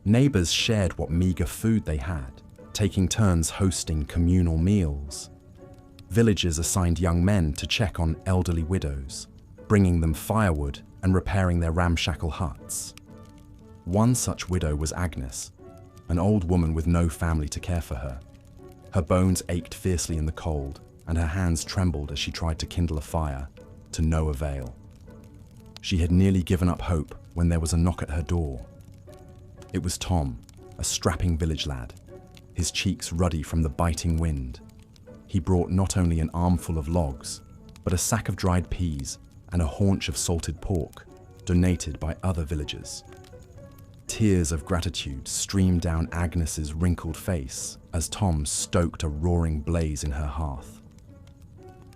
Neighbours shared what meagre food they had, taking turns hosting communal meals. Villagers assigned young men to check on elderly widows, bringing them firewood and repairing their ramshackle huts. One such widow was Agnes, an old woman with no family to care for her. Her bones ached fiercely in the cold, and her hands trembled as she tried to kindle a fire, to no avail. She had nearly given up hope when there was a knock at her door. It was Tom, a strapping village lad, his cheeks ruddy from the biting wind. He brought not only an armful of logs, but a sack of dried peas and a haunch of salted pork, donated by other villagers. Tears of gratitude streamed down Agnes's wrinkled face as Tom stoked a roaring blaze in her hearth.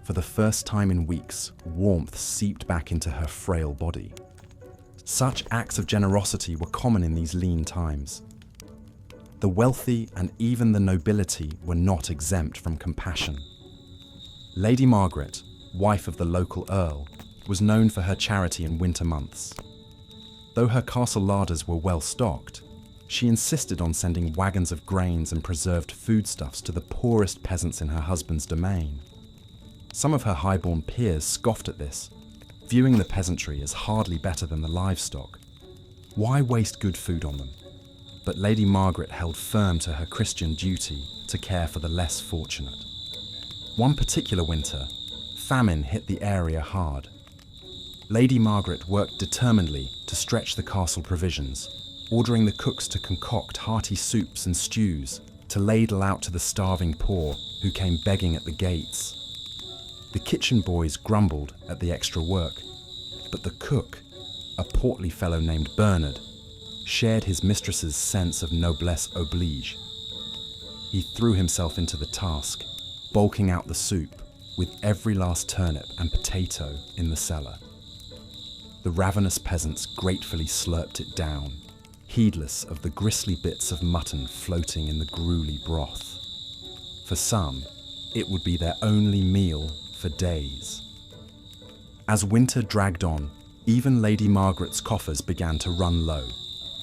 For the first time in weeks, warmth seeped back into her frail body. Such acts of generosity were common in these lean times. The wealthy and even the nobility were not exempt from compassion. Lady Margaret, wife of the local earl, was known for her charity in winter months. Though her castle larders were well stocked, she insisted on sending wagons of grains and preserved foodstuffs to the poorest peasants in her husband's domain. Some of her highborn peers scoffed at this, viewing the peasantry as hardly better than the livestock. Why waste good food on them? But Lady Margaret held firm to her Christian duty to care for the less fortunate. One particular winter, famine hit the area hard. Lady Margaret worked determinedly to stretch the castle provisions, ordering the cooks to concoct hearty soups and stews to ladle out to the starving poor who came begging at the gates. The kitchen boys grumbled at the extra work, but the cook, a portly fellow named Bernard, shared his mistress's sense of noblesse oblige. He threw himself into the task, bulking out the soup with every last turnip and potato in the cellar. The ravenous peasants gratefully slurped it down, heedless of the gristly bits of mutton floating in the gruely broth. For some, it would be their only meal for days. As winter dragged on, even Lady Margaret's coffers began to run low.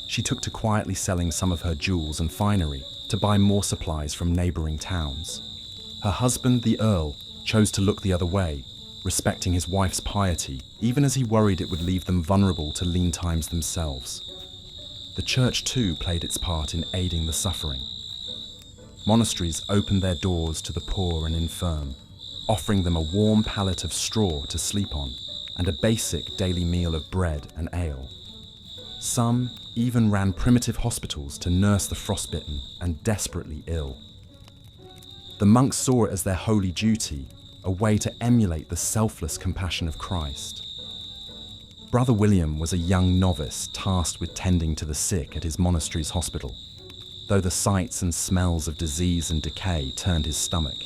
She took to quietly selling some of her jewels and finery to buy more supplies from neighbouring towns. Her husband, the Earl, chose to look the other way, respecting his wife's piety, even as he worried it would leave them vulnerable to lean times themselves. The church too played its part in aiding the suffering. Monasteries opened their doors to the poor and infirm, offering them a warm pallet of straw to sleep on and a basic daily meal of bread and ale. Some even ran primitive hospitals to nurse the frostbitten and desperately ill. The monks saw it as their holy duty, a way to emulate the selfless compassion of Christ. Brother William was a young novice tasked with tending to the sick at his monastery's hospital. Though the sights and smells of disease and decay turned his stomach,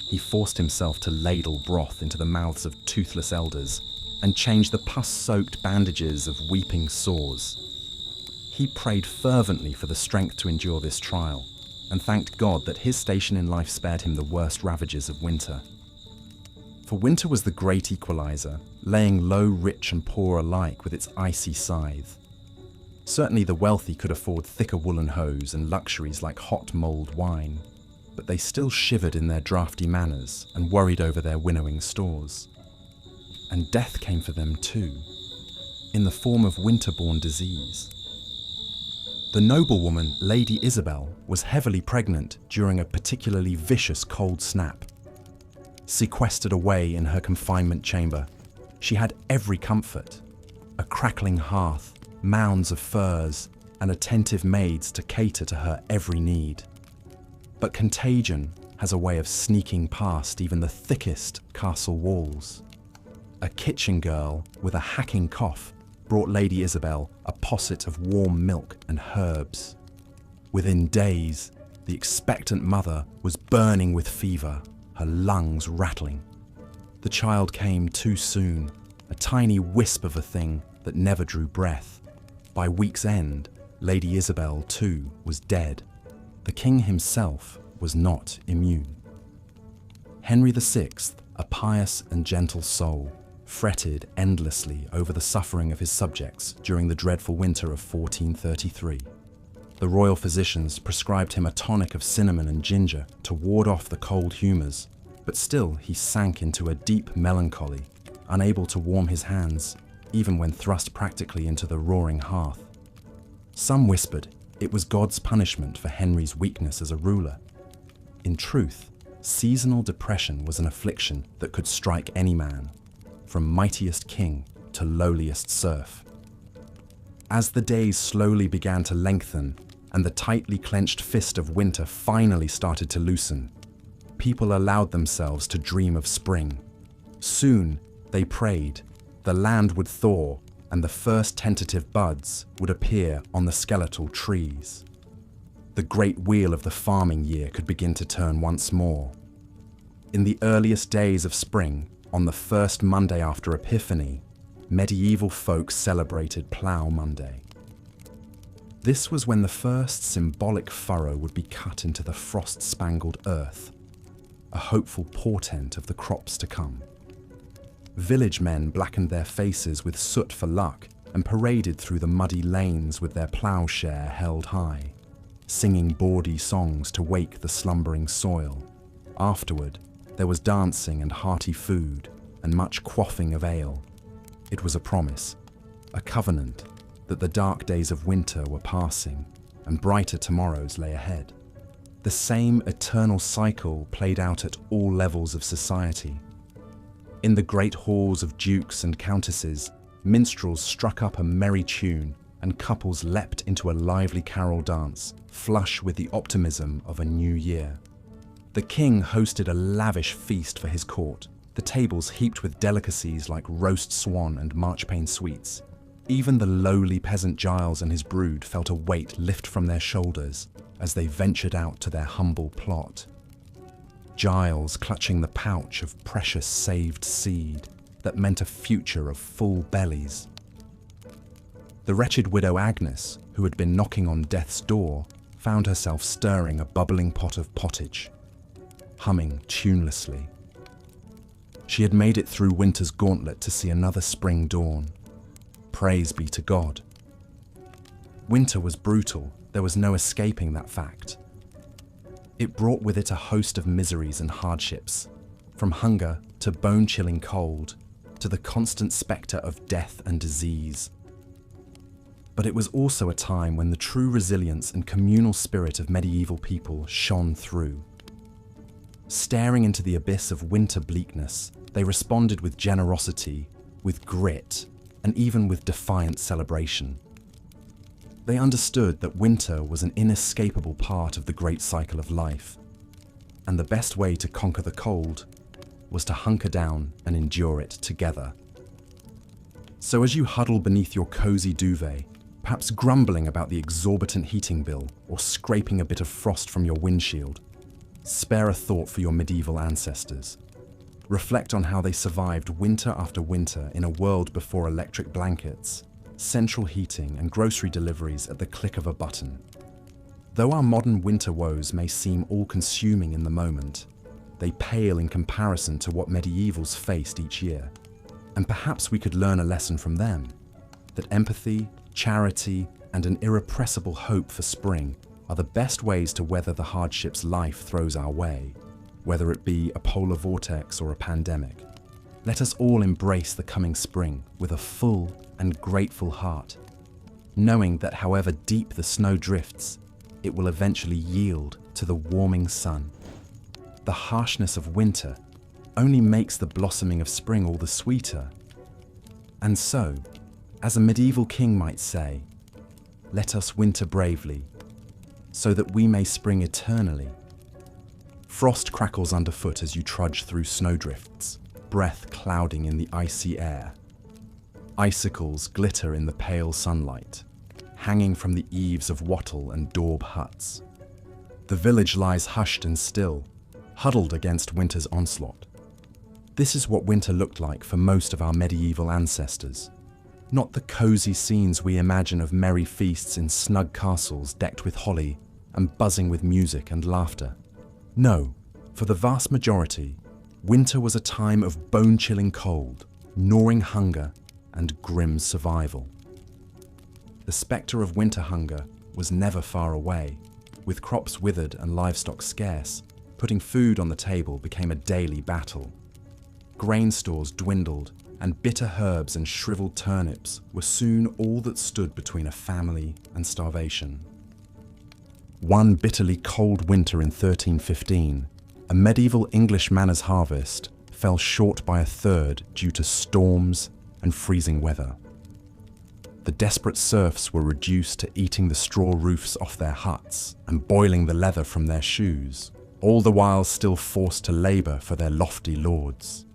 he forced himself to ladle broth into the mouths of toothless elders and change the pus-soaked bandages of weeping sores. He prayed fervently for the strength to endure this trial and thanked God that his station in life spared him the worst ravages of winter. For winter was the great equalizer, laying low rich and poor alike with its icy scythe. Certainly the wealthy could afford thicker woolen hose and luxuries like hot mulled wine, but they still shivered in their draughty manners and worried over their winnowing stores. And death came for them too, in the form of winter-borne disease. The noblewoman Lady Isabel was heavily pregnant during a particularly vicious cold snap. Sequestered away in her confinement chamber, she had every comfort: a crackling hearth, mounds of furs, and attentive maids to cater to her every need. But contagion has a way of sneaking past even the thickest castle walls. A kitchen girl with a hacking cough brought Lady Isabel a posset of warm milk and herbs. Within days, the expectant mother was burning with fever, her lungs rattling. The child came too soon, a tiny wisp of a thing that never drew breath. By week's end, Lady Isabel too was dead. The king himself was not immune. Henry VI, a pious and gentle soul, fretted endlessly over the suffering of his subjects during the dreadful winter of 1433. The royal physicians prescribed him a tonic of cinnamon and ginger to ward off the cold humours, but still he sank into a deep melancholy, unable to warm his hands, even when thrust practically into the roaring hearth. Some whispered it was God's punishment for Henry's weakness as a ruler. In truth, seasonal depression was an affliction that could strike any man, from mightiest king to lowliest serf. As the days slowly began to lengthen and the tightly clenched fist of winter finally started to loosen, people allowed themselves to dream of spring. Soon, they prayed, the land would thaw and the first tentative buds would appear on the skeletal trees. The great wheel of the farming year could begin to turn once more. In the earliest days of spring, on the first Monday after Epiphany, medieval folk celebrated Plough Monday. This was when the first symbolic furrow would be cut into the frost-spangled earth, a hopeful portent of the crops to come. Village men blackened their faces with soot for luck and paraded through the muddy lanes with their ploughshare held high, singing bawdy songs to wake the slumbering soil. Afterward, there was dancing and hearty food and much quaffing of ale. It was a promise, a covenant, that the dark days of winter were passing and brighter tomorrows lay ahead. The same eternal cycle played out at all levels of society. In the great halls of dukes and countesses, minstrels struck up a merry tune and couples leapt into a lively carol dance, flush with the optimism of a new year. The king hosted a lavish feast for his court, the tables heaped with delicacies like roast swan and marchpane sweets. Even the lowly peasant Giles and his brood felt a weight lift from their shoulders as they ventured out to their humble plot. Giles clutching the pouch of precious saved seed that meant a future of full bellies. The wretched widow Agnes, who had been knocking on death's door, found herself stirring a bubbling pot of pottage, humming tunelessly. She had made it through winter's gauntlet to see another spring dawn. Praise be to God. Winter was brutal, there was no escaping that fact. It brought with it a host of miseries and hardships, from hunger to bone-chilling cold, to the constant spectre of death and disease. But it was also a time when the true resilience and communal spirit of medieval people shone through. Staring into the abyss of winter bleakness, they responded with generosity, with grit, and even with defiant celebration. They understood that winter was an inescapable part of the great cycle of life, and the best way to conquer the cold was to hunker down and endure it together. So as you huddle beneath your cozy duvet, perhaps grumbling about the exorbitant heating bill or scraping a bit of frost from your windshield, spare a thought for your medieval ancestors. Reflect on how they survived winter after winter in a world before electric blankets, central heating and grocery deliveries at the click of a button. Though our modern winter woes may seem all-consuming in the moment, they pale in comparison to what medievals faced each year. And perhaps we could learn a lesson from them, that empathy, charity, and an irrepressible hope for spring are the best ways to weather the hardships life throws our way, whether it be a polar vortex or a pandemic. Let us all embrace the coming spring with a full and grateful heart, knowing that however deep the snow drifts, it will eventually yield to the warming sun. The harshness of winter only makes the blossoming of spring all the sweeter. And so, as a medieval king might say, let us winter bravely, so that we may spring eternally. Frost crackles underfoot as you trudge through snowdrifts, breath clouding in the icy air. Icicles glitter in the pale sunlight, hanging from the eaves of wattle and daub huts. The village lies hushed and still, huddled against winter's onslaught. This is what winter looked like for most of our medieval ancestors. Not the cozy scenes we imagine of merry feasts in snug castles decked with holly and buzzing with music and laughter. No, for the vast majority, winter was a time of bone-chilling cold, gnawing hunger, and grim survival. The spectre of winter hunger was never far away. With crops withered and livestock scarce, putting food on the table became a daily battle. Grain stores dwindled, and bitter herbs and shriveled turnips were soon all that stood between a family and starvation. One bitterly cold winter in 1315, a medieval English manor's harvest fell short by a third due to storms and freezing weather. The desperate serfs were reduced to eating the straw roofs off their huts and boiling the leather from their shoes, all the while still forced to labour for their lofty lords.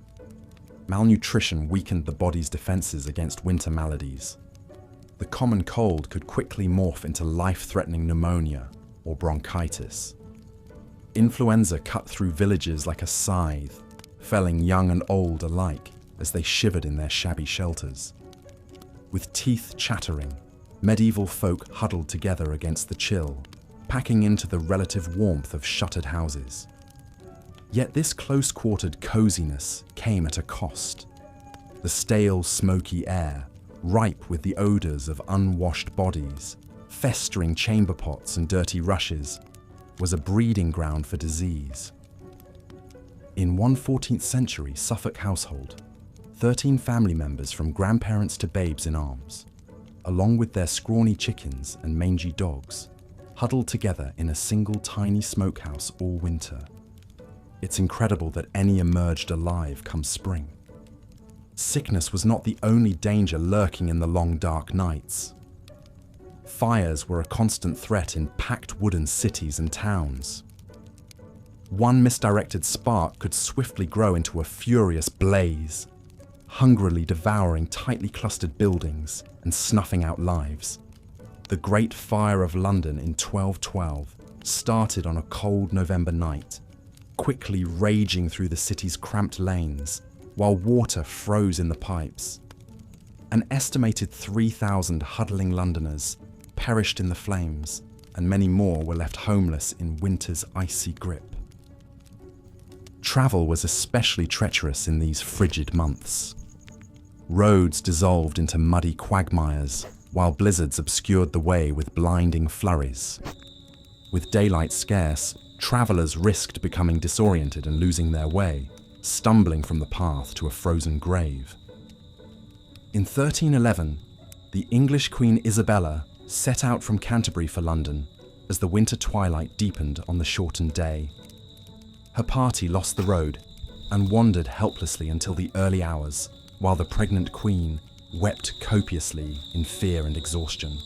Malnutrition weakened the body's defences against winter maladies. The common cold could quickly morph into life-threatening pneumonia or bronchitis. Influenza cut through villages like a scythe, felling young and old alike as they shivered in their shabby shelters. With teeth chattering, medieval folk huddled together against the chill, packing into the relative warmth of shuttered houses. Yet this close-quartered coziness came at a cost. The stale, smoky air, ripe with the odours of unwashed bodies, festering chamber pots and dirty rushes, was a breeding ground for disease. In one 14th century Suffolk household, 13 family members from grandparents to babes in arms, along with their scrawny chickens and mangy dogs, huddled together in a single tiny smokehouse all winter. It's incredible that any emerged alive come spring. Sickness was not the only danger lurking in the long dark nights. Fires were a constant threat in packed wooden cities and towns. One misdirected spark could swiftly grow into a furious blaze, hungrily devouring tightly clustered buildings and snuffing out lives. The Great Fire of London in 1212 started on a cold November night, quickly raging through the city's cramped lanes, while water froze in the pipes. An estimated 3,000 huddling Londoners perished in the flames, and many more were left homeless in winter's icy grip. Travel was especially treacherous in these frigid months. Roads dissolved into muddy quagmires, while blizzards obscured the way with blinding flurries. With daylight scarce, travellers risked becoming disoriented and losing their way, stumbling from the path to a frozen grave. In 1311, the English Queen Isabella set out from Canterbury for London as the winter twilight deepened on the shortened day. Her party lost the road and wandered helplessly until the early hours, while the pregnant queen wept copiously in fear and exhaustion.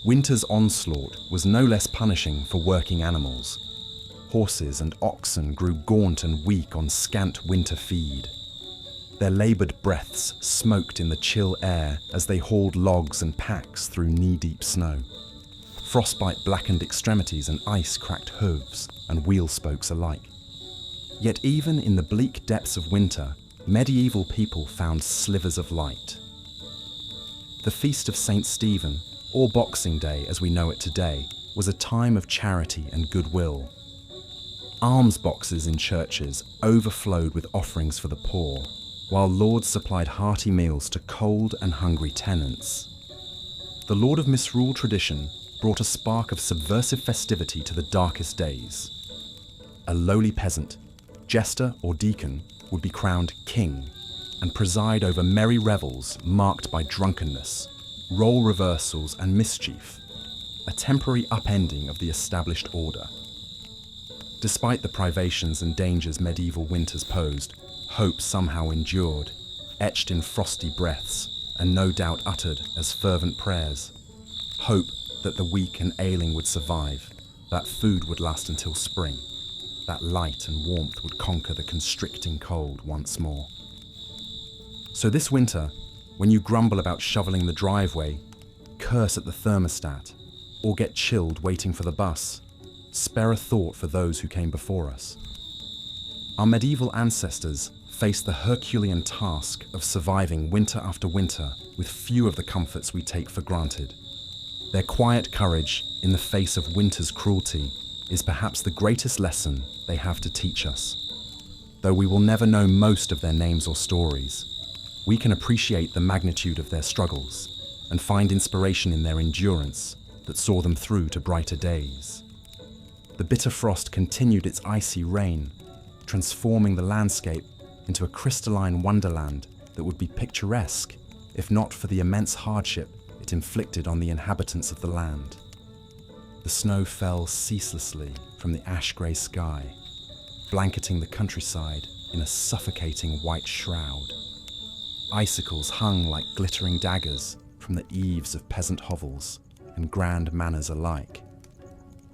Winter's onslaught was no less punishing for working animals. Horses and oxen grew gaunt and weak on scant winter feed. Their laboured breaths smoked in the chill air as they hauled logs and packs through knee-deep snow. Frostbite blackened extremities and ice cracked hooves and wheel spokes alike. Yet even in the bleak depths of winter, medieval people found slivers of light. The Feast of St. Stephen, or Boxing Day as we know it today, was a time of charity and goodwill. Alms boxes in churches overflowed with offerings for the poor, while lords supplied hearty meals to cold and hungry tenants. The Lord of Misrule tradition brought a spark of subversive festivity to the darkest days. A lowly peasant, jester or deacon, would be crowned king and preside over merry revels marked by drunkenness, role reversals and mischief, a temporary upending of the established order. Despite the privations and dangers medieval winters posed, hope somehow endured, etched in frosty breaths, and no doubt uttered as fervent prayers. Hope that the weak and ailing would survive, that food would last until spring, that light and warmth would conquer the constricting cold once more. So this winter, when you grumble about shoveling the driveway, curse at the thermostat, or get chilled waiting for the bus, spare a thought for those who came before us. Our medieval ancestors faced the Herculean task of surviving winter after winter with few of the comforts we take for granted. Their quiet courage in the face of winter's cruelty is perhaps the greatest lesson they have to teach us. Though we will never know most of their names or stories, we can appreciate the magnitude of their struggles and find inspiration in their endurance that saw them through to brighter days. The bitter frost continued its icy reign, transforming the landscape into a crystalline wonderland that would be picturesque if not for the immense hardship it inflicted on the inhabitants of the land. The snow fell ceaselessly from the ash-grey sky, blanketing the countryside in a suffocating white shroud. Icicles hung like glittering daggers from the eaves of peasant hovels and grand manors alike.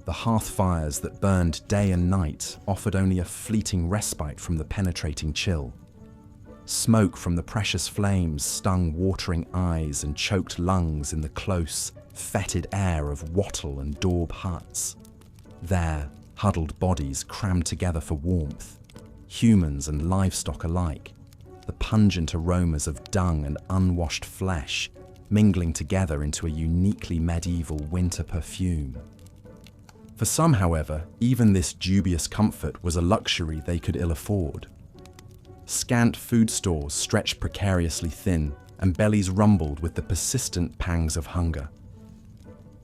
The hearth fires that burned day and night offered only a fleeting respite from the penetrating chill. Smoke from the precious flames stung watering eyes and choked lungs in the close, fetid air of wattle and daub huts. There, huddled bodies crammed together for warmth, humans and livestock alike, the pungent aromas of dung and unwashed flesh mingling together into a uniquely medieval winter perfume. For some, however, even this dubious comfort was a luxury they could ill afford. Scant food stores stretched precariously thin, and bellies rumbled with the persistent pangs of hunger.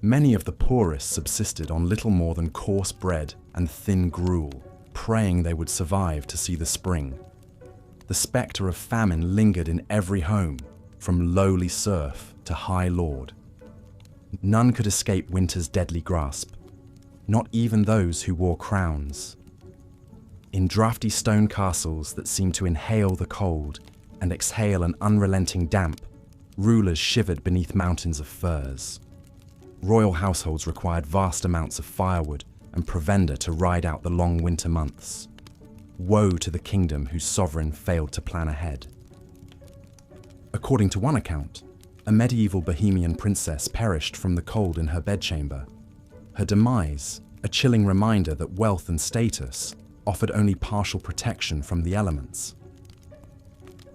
Many of the poorest subsisted on little more than coarse bread and thin gruel, praying they would survive to see the spring. The spectre of famine lingered in every home, from lowly serf to high lord. None could escape winter's deadly grasp, not even those who wore crowns. In draughty stone castles that seemed to inhale the cold and exhale an unrelenting damp, rulers shivered beneath mountains of furs. Royal households required vast amounts of firewood and provender to ride out the long winter months. Woe to the kingdom whose sovereign failed to plan ahead. According to one account, a medieval Bohemian princess perished from the cold in her bedchamber. Her demise, a chilling reminder that wealth and status offered only partial protection from the elements.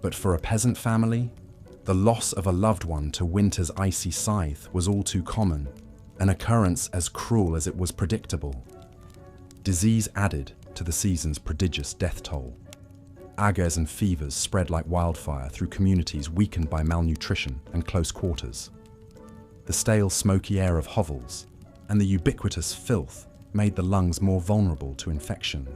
But for a peasant family, the loss of a loved one to winter's icy scythe was all too common, an occurrence as cruel as it was predictable. Disease added to the season's prodigious death toll. Agues and fevers spread like wildfire through communities weakened by malnutrition and close quarters. The stale, smoky air of hovels and the ubiquitous filth made the lungs more vulnerable to infection.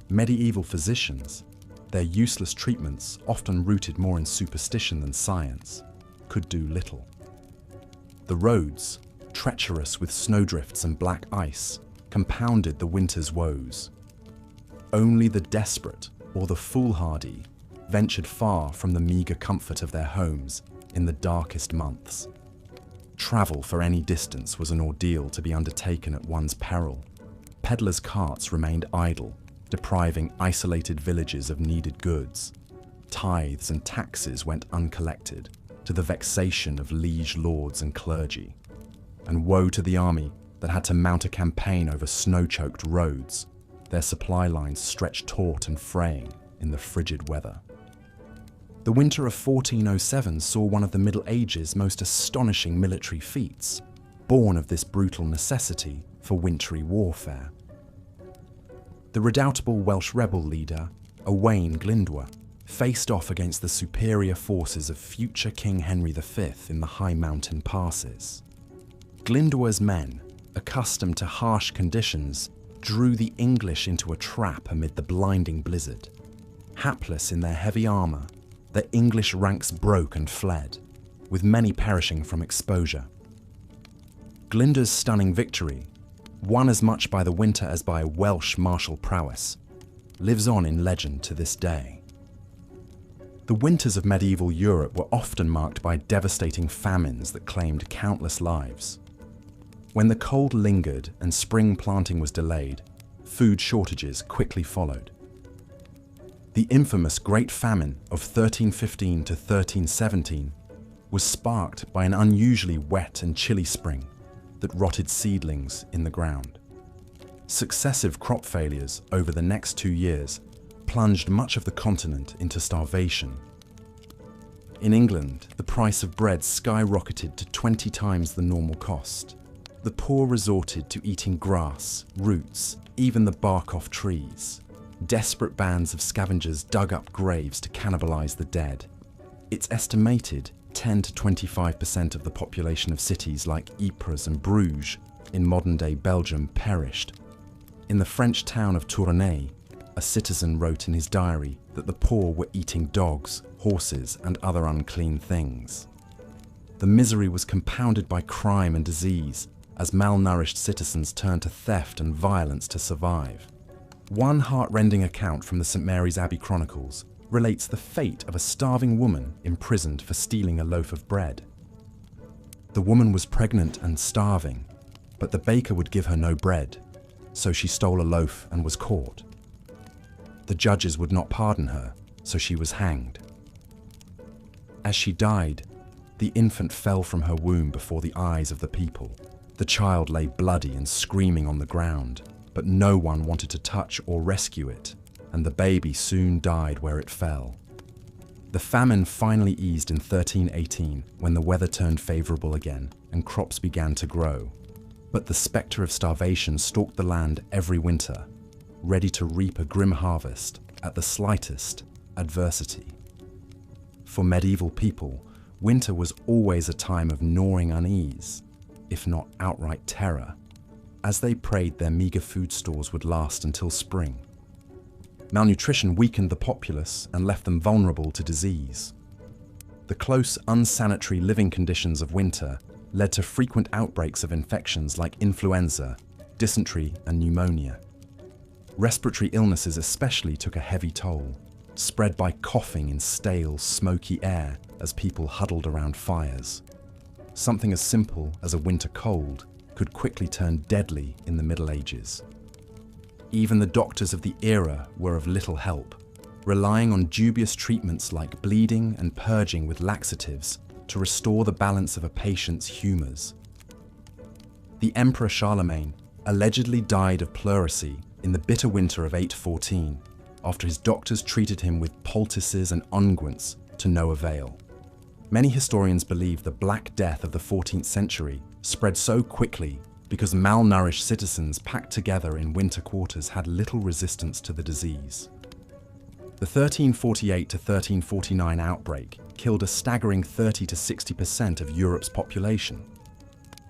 Medieval physicians, their useless treatments, often rooted more in superstition than science, could do little. The roads, treacherous with snowdrifts and black ice, compounded the winter's woes. Only the desperate or the foolhardy ventured far from the meagre comfort of their homes in the darkest months. Travel for any distance was an ordeal to be undertaken at one's peril. Peddlers' carts remained idle, depriving isolated villages of needed goods. Tithes and taxes went uncollected, to the vexation of liege lords and clergy. And woe to the army that had to mount a campaign over snow-choked roads, their supply lines stretched taut and fraying in the frigid weather. The winter of 1407 saw one of the Middle Ages' most astonishing military feats, born of this brutal necessity for wintry warfare. The redoubtable Welsh rebel leader, Owain Glyndwr, faced off against the superior forces of future King Henry V in the high mountain passes. Glyndwr's men, accustomed to harsh conditions, drew the English into a trap amid the blinding blizzard. Hapless in their heavy armour, the English ranks broke and fled, with many perishing from exposure. Glyndwr's stunning victory, won as much by the winter as by Welsh martial prowess, lives on in legend to this day. The winters of medieval Europe were often marked by devastating famines that claimed countless lives. When the cold lingered and spring planting was delayed, food shortages quickly followed. The infamous Great Famine of 1315 to 1317 was sparked by an unusually wet and chilly spring that rotted seedlings in the ground. Successive crop failures over the next 2 years plunged much of the continent into starvation. In England, the price of bread skyrocketed to 20 times the normal cost. The poor resorted to eating grass, roots, even the bark off trees. Desperate bands of scavengers dug up graves to cannibalize the dead. It's estimated 10 to 25% of the population of cities like Ypres and Bruges in modern-day Belgium perished. In the French town of Tournai, A citizen wrote in his diary that the poor were eating dogs, horses, and other unclean things. The misery was compounded by crime and disease, as malnourished citizens turned to theft and violence to survive. One heart-rending account from the St. Mary's Abbey Chronicles relates the fate of a starving woman imprisoned for stealing a loaf of bread. The woman was pregnant and starving, but the baker would give her no bread, so she stole a loaf and was caught. The judges would not pardon her, so she was hanged. As she died, the infant fell from her womb before the eyes of the people. The child lay bloody and screaming on the ground, but no one wanted to touch or rescue it, and the baby soon died where it fell. The famine finally eased in 1318 when the weather turned favourable again and crops began to grow. But the spectre of starvation stalked the land every winter, ready to reap a grim harvest at the slightest adversity. For medieval people, winter was always a time of gnawing unease, if not outright terror, as they prayed their meagre food stores would last until spring. Malnutrition weakened the populace and left them vulnerable to disease. The close, unsanitary living conditions of winter led to frequent outbreaks of infections like influenza, dysentery, and pneumonia. Respiratory illnesses especially took a heavy toll, spread by coughing in stale, smoky air as people huddled around fires. Something as simple as a winter cold could quickly turn deadly in the Middle Ages. Even the doctors of the era were of little help, relying on dubious treatments like bleeding and purging with laxatives to restore the balance of a patient's humours. The Emperor Charlemagne allegedly died of pleurisy in the bitter winter of 814, after his doctors treated him with poultices and unguents to no avail. Many historians believe the Black Death of the 14th century spread so quickly because malnourished citizens packed together in winter quarters had little resistance to the disease. The 1348 to 1349 outbreak killed a staggering 30 to 60% of Europe's population.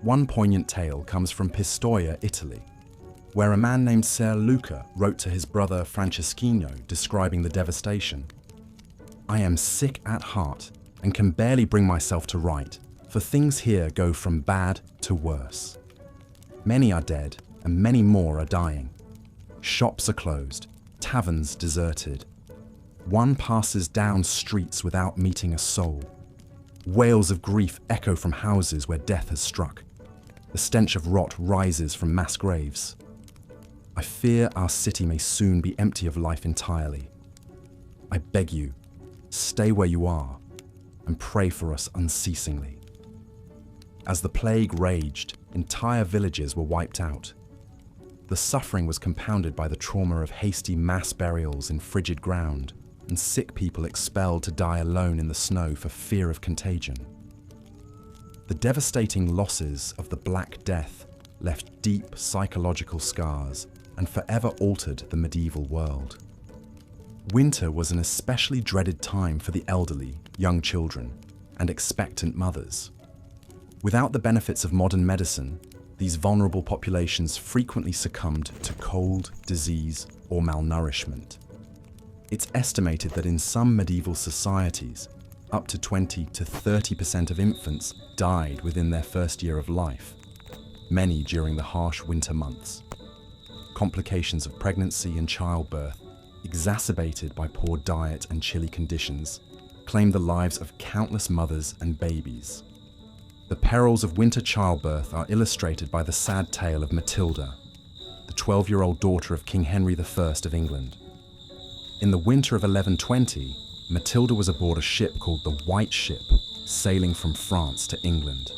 One poignant tale comes from Pistoia, Italy, where a man named Ser Luca wrote to his brother Franceschino describing the devastation. "I am sick at heart and can barely bring myself to write, for things here go from bad to worse. Many are dead and many more are dying. Shops are closed, taverns deserted. One passes down streets without meeting a soul. Wails of grief echo from houses where death has struck. The stench of rot rises from mass graves. I fear our city may soon be empty of life entirely. I beg you, stay where you are and pray for us unceasingly." As the plague raged, entire villages were wiped out. The suffering was compounded by the trauma of hasty mass burials in frigid ground and sick people expelled to die alone in the snow for fear of contagion. The devastating losses of the Black Death left deep psychological scars and forever altered the medieval world. Winter was an especially dreaded time for the elderly, young children, and expectant mothers. Without the benefits of modern medicine, these vulnerable populations frequently succumbed to cold, disease, or malnourishment. It's estimated that in some medieval societies, up to 20 to 30% of infants died within their first year of life, many during the harsh winter months. Complications of pregnancy and childbirth, exacerbated by poor diet and chilly conditions, claimed the lives of countless mothers and babies. The perils of winter childbirth are illustrated by the sad tale of Matilda, the 12-year-old daughter of King Henry I of England. In the winter of 1120, Matilda was aboard a ship called the White Ship, sailing from France to England.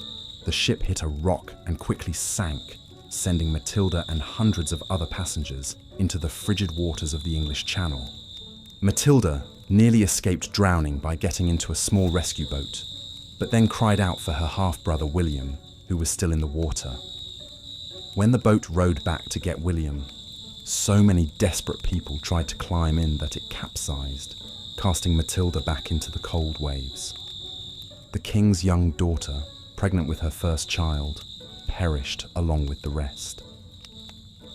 The ship hit a rock and quickly sank, sending Matilda and hundreds of other passengers into the frigid waters of the English Channel. Matilda nearly escaped drowning by getting into a small rescue boat, but then cried out for her half-brother William, who was still in the water. When the boat rowed back to get William, so many desperate people tried to climb in that it capsized, casting Matilda back into the cold waves. The king's young daughter, pregnant with her first child, perished along with the rest.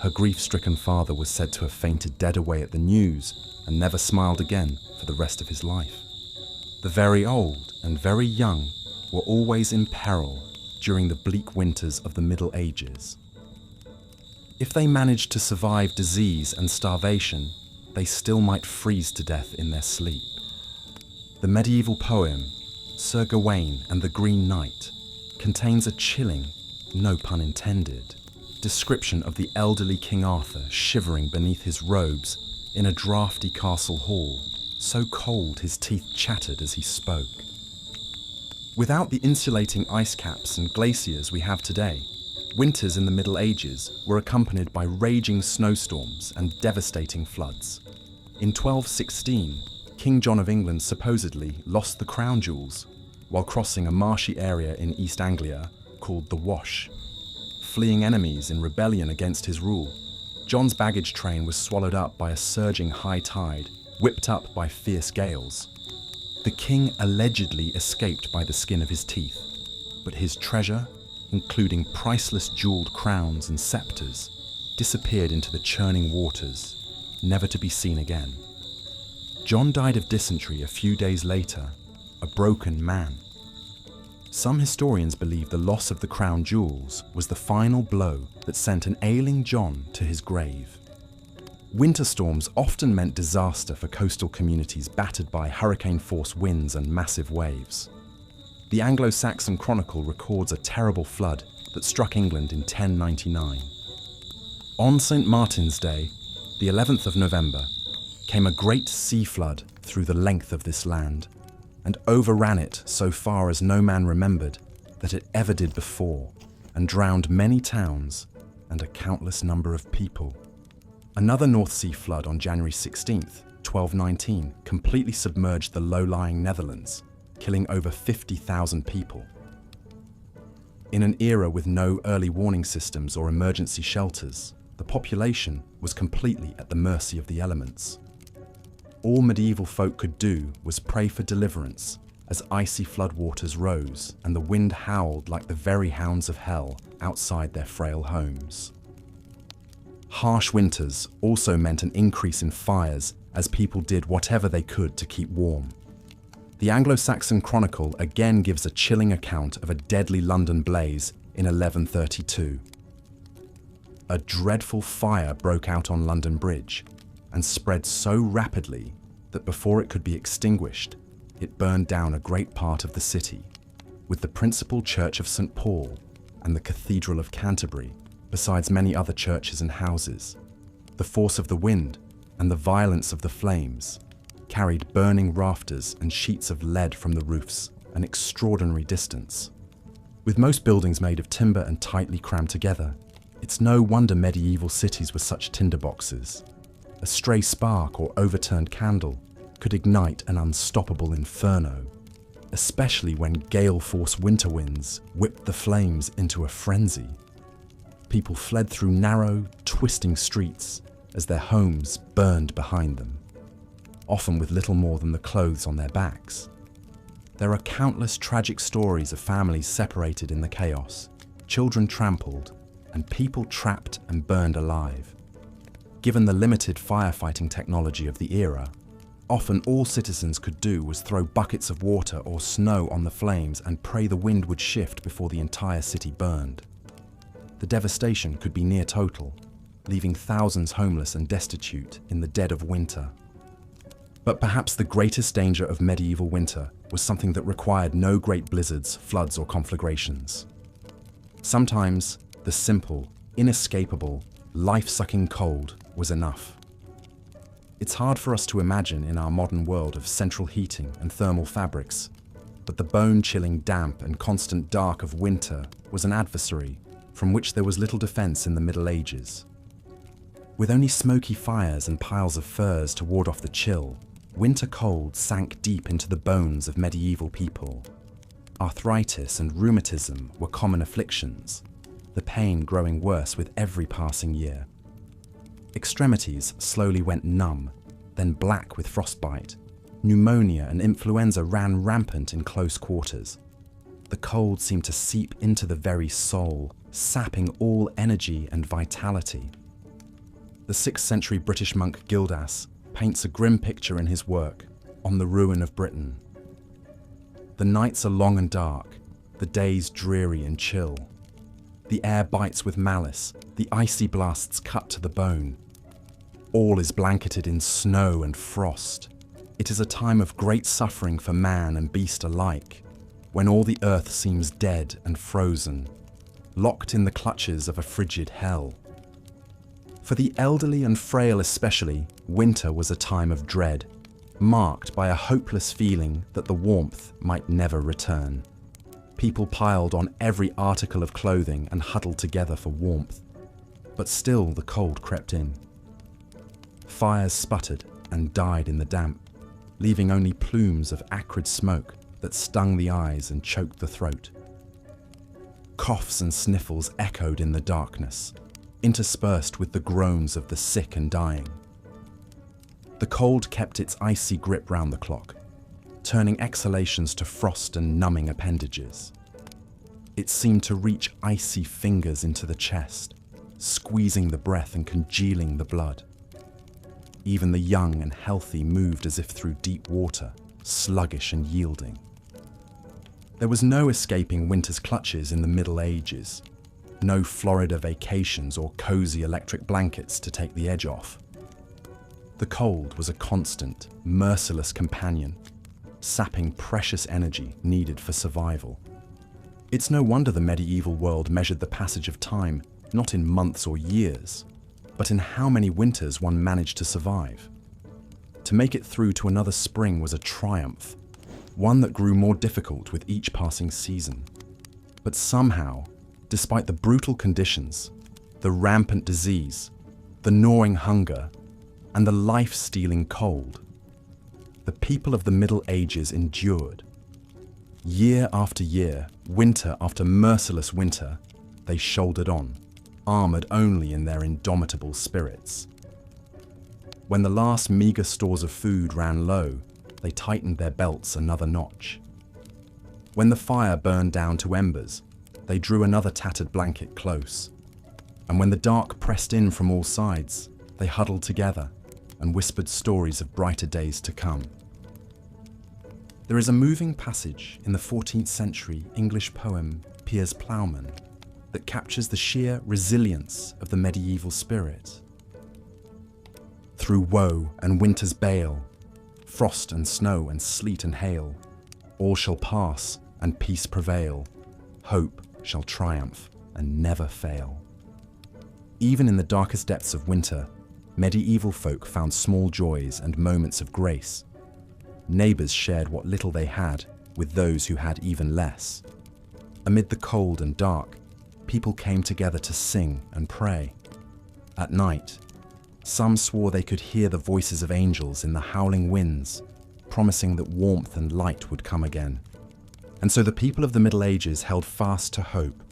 Her grief-stricken father was said to have fainted dead away at the news and never smiled again for the rest of his life. The very old and very young were always in peril during the bleak winters of the Middle Ages. If they managed to survive disease and starvation, they still might freeze to death in their sleep. The medieval poem, Sir Gawain and the Green Knight, contains a chilling, no pun intended, description of the elderly King Arthur shivering beneath his robes in a draughty castle hall, so cold his teeth chattered as he spoke. Without the insulating ice caps and glaciers we have today, winters in the Middle Ages were accompanied by raging snowstorms and devastating floods. In 1216, King John of England supposedly lost the crown jewels while crossing a marshy area in East Anglia called the Wash. Fleeing enemies in rebellion against his rule, John's baggage train was swallowed up by a surging high tide, whipped up by fierce gales. The king allegedly escaped by the skin of his teeth, but his treasure, including priceless jeweled crowns and scepters, disappeared into the churning waters, never to be seen again. John died of dysentery a few days later, a broken man. Some historians believe the loss of the crown jewels was the final blow that sent an ailing John to his grave. Winter storms often meant disaster for coastal communities battered by hurricane-force winds and massive waves. The Anglo-Saxon Chronicle records a terrible flood that struck England in 1099. On St. Martin's Day, the 11th of November, came a great sea flood through the length of this land, and overran it so far as no man remembered that it ever did before, and drowned many towns and a countless number of people. Another North Sea flood on January 16th, 1219, completely submerged the low-lying Netherlands, killing over 50,000 people. In an era with no early warning systems or emergency shelters, the population was completely at the mercy of the elements. All medieval folk could do was pray for deliverance as icy floodwaters rose and the wind howled like the very hounds of hell outside their frail homes. Harsh winters also meant an increase in fires as people did whatever they could to keep warm. The Anglo-Saxon Chronicle again gives a chilling account of a deadly London blaze in 1132. A dreadful fire broke out on London Bridge and spread so rapidly that before it could be extinguished, it burned down a great part of the city, with the principal church of St. Paul and the Cathedral of Canterbury, besides many other churches and houses. The force of the wind and the violence of the flames carried burning rafters and sheets of lead from the roofs an extraordinary distance. With most buildings made of timber and tightly crammed together, it's no wonder medieval cities were such tinderboxes. A stray spark or overturned candle could ignite an unstoppable inferno, especially when gale-force winter winds whipped the flames into a frenzy. People fled through narrow, twisting streets as their homes burned behind them, often with little more than the clothes on their backs. There are countless tragic stories of families separated in the chaos, children trampled, and people trapped and burned alive. Given the limited firefighting technology of the era, often all citizens could do was throw buckets of water or snow on the flames and pray the wind would shift before the entire city burned. The devastation could be near total, leaving thousands homeless and destitute in the dead of winter. But perhaps the greatest danger of medieval winter was something that required no great blizzards, floods, or conflagrations. Sometimes the simple, inescapable, life-sucking cold was enough. It's hard for us to imagine in our modern world of central heating and thermal fabrics, but the bone-chilling damp and constant dark of winter was an adversary from which there was little defense in the Middle Ages. With only smoky fires and piles of furs to ward off the chill, winter cold sank deep into the bones of medieval people. Arthritis and rheumatism were common afflictions, the pain growing worse with every passing year. Extremities slowly went numb, then black with frostbite. Pneumonia and influenza ran rampant in close quarters. The cold seemed to seep into the very soul, sapping all energy and vitality. The 6th century British monk Gildas paints a grim picture in his work, On the Ruin of Britain. The nights are long and dark, the days dreary and chill. The air bites with malice, the icy blasts cut to the bone. All is blanketed in snow and frost. It is a time of great suffering for man and beast alike, when all the earth seems dead and frozen, locked in the clutches of a frigid hell. For the elderly and frail especially, winter was a time of dread, marked by a hopeless feeling that the warmth might never return. People piled on every article of clothing and huddled together for warmth, but still the cold crept in. Fires sputtered and died in the damp, leaving only plumes of acrid smoke that stung the eyes and choked the throat. Coughs and sniffles echoed in the darkness, interspersed with the groans of the sick and dying. The cold kept its icy grip round the clock, turning exhalations to frost and numbing appendages. It seemed to reach icy fingers into the chest, squeezing the breath and congealing the blood. Even the young and healthy moved as if through deep water, sluggish and yielding. There was no escaping winter's clutches in the Middle Ages, no Florida vacations or cozy electric blankets to take the edge off. The cold was a constant, merciless companion, sapping precious energy needed for survival. It's no wonder the medieval world measured the passage of time not in months or years, but in how many winters one managed to survive. To make it through to another spring was a triumph, one that grew more difficult with each passing season. But somehow, despite the brutal conditions, the rampant disease, the gnawing hunger, and the life-stealing cold, the people of the Middle Ages endured. Year after year, winter after merciless winter, they shouldered on, armored only in their indomitable spirits. When the last meager stores of food ran low, they tightened their belts another notch. When the fire burned down to embers, they drew another tattered blanket close. And when the dark pressed in from all sides, they huddled together and whispered stories of brighter days to come. There is a moving passage in the 14th century English poem Piers Plowman that captures the sheer resilience of the medieval spirit. Through woe and winter's bale, frost and snow and sleet and hail, all shall pass and peace prevail, hope shall triumph and never fail. Even in the darkest depths of winter, medieval folk found small joys and moments of grace. Neighbours shared what little they had with those who had even less. Amid the cold and dark, people came together to sing and pray. At night, some swore they could hear the voices of angels in the howling winds, promising that warmth and light would come again. And so the people of the Middle Ages held fast to hope,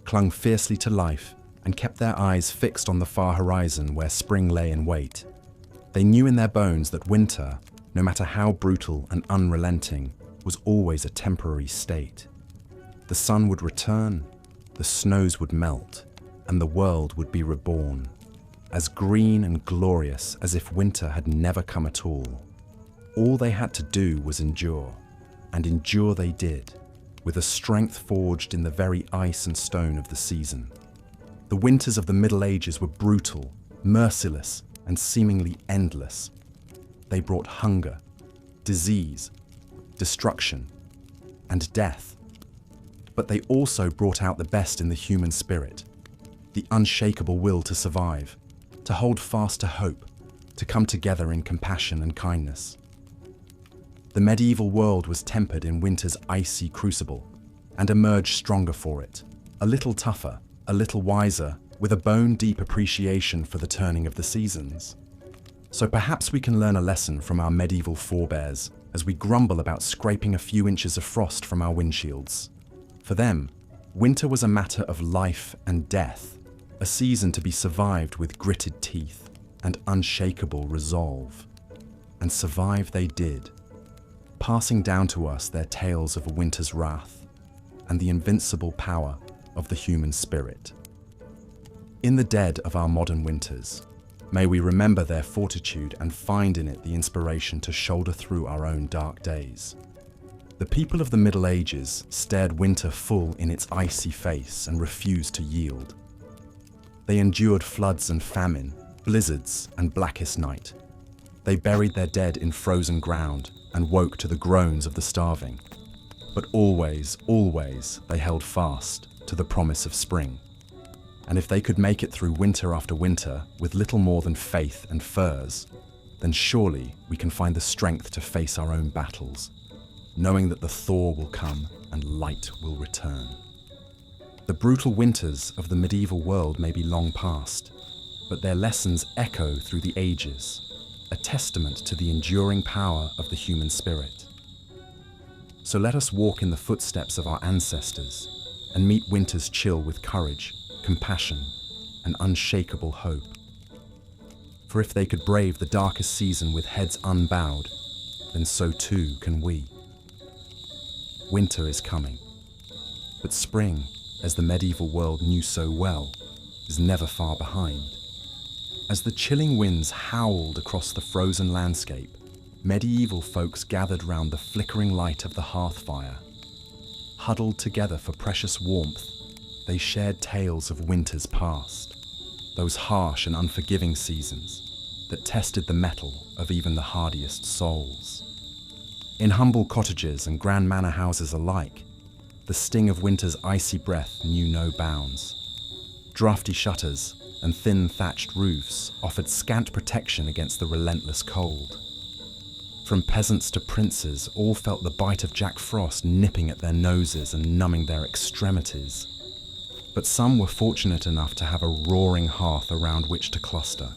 clung fiercely to life, and kept their eyes fixed on the far horizon where spring lay in wait. They knew in their bones that winter, no matter how brutal and unrelenting, was always a temporary state. The sun would return, the snows would melt, and the world would be reborn, as green and glorious as if winter had never come at all. All they had to do was endure, and endure they did, with a strength forged in the very ice and stone of the season. The winters of the Middle Ages were brutal, merciless, and seemingly endless. They brought hunger, disease, destruction, and death. But they also brought out the best in the human spirit, the unshakable will to survive, to hold fast to hope, to come together in compassion and kindness. The medieval world was tempered in winter's icy crucible and emerged stronger for it, a little tougher, a little wiser, with a bone-deep appreciation for the turning of the seasons. So perhaps we can learn a lesson from our medieval forebears as we grumble about scraping a few inches of frost from our windshields. For them, winter was a matter of life and death, a season to be survived with gritted teeth and unshakable resolve. And survive they did, passing down to us their tales of a winter's wrath and the invincible power of the human spirit. In the dead of our modern winters, May we remember their fortitude and find in it the inspiration to shoulder through our own dark days. The people of the Middle Ages stared winter full in its icy face and refused to yield. They endured floods and famine, blizzards and blackest night. They buried their dead in frozen ground and woke to the groans of the starving. But always, always they held fast to the promise of spring. And if they could make it through winter after winter with little more than faith and furs, then surely we can find the strength to face our own battles, knowing that the thaw will come and light will return. The brutal winters of the medieval world may be long past, but their lessons echo through the ages, a testament to the enduring power of the human spirit. So let us walk in the footsteps of our ancestors and meet winter's chill with courage, compassion, and unshakable hope. For if they could brave the darkest season with heads unbowed, then so too can we. Winter is coming, but spring, as the medieval world knew so well, is never far behind. As the chilling winds howled across the frozen landscape, medieval folks gathered round the flickering light of the hearth fire. Huddled together for precious warmth, they shared tales of winters past, those harsh and unforgiving seasons that tested the mettle of even the hardiest souls. In humble cottages and grand manor houses alike, the sting of winter's icy breath knew no bounds. Drafty shutters and thin thatched roofs offered scant protection against the relentless cold. From peasants to princes, all felt the bite of Jack Frost nipping at their noses and numbing their extremities. But some were fortunate enough to have a roaring hearth around which to cluster.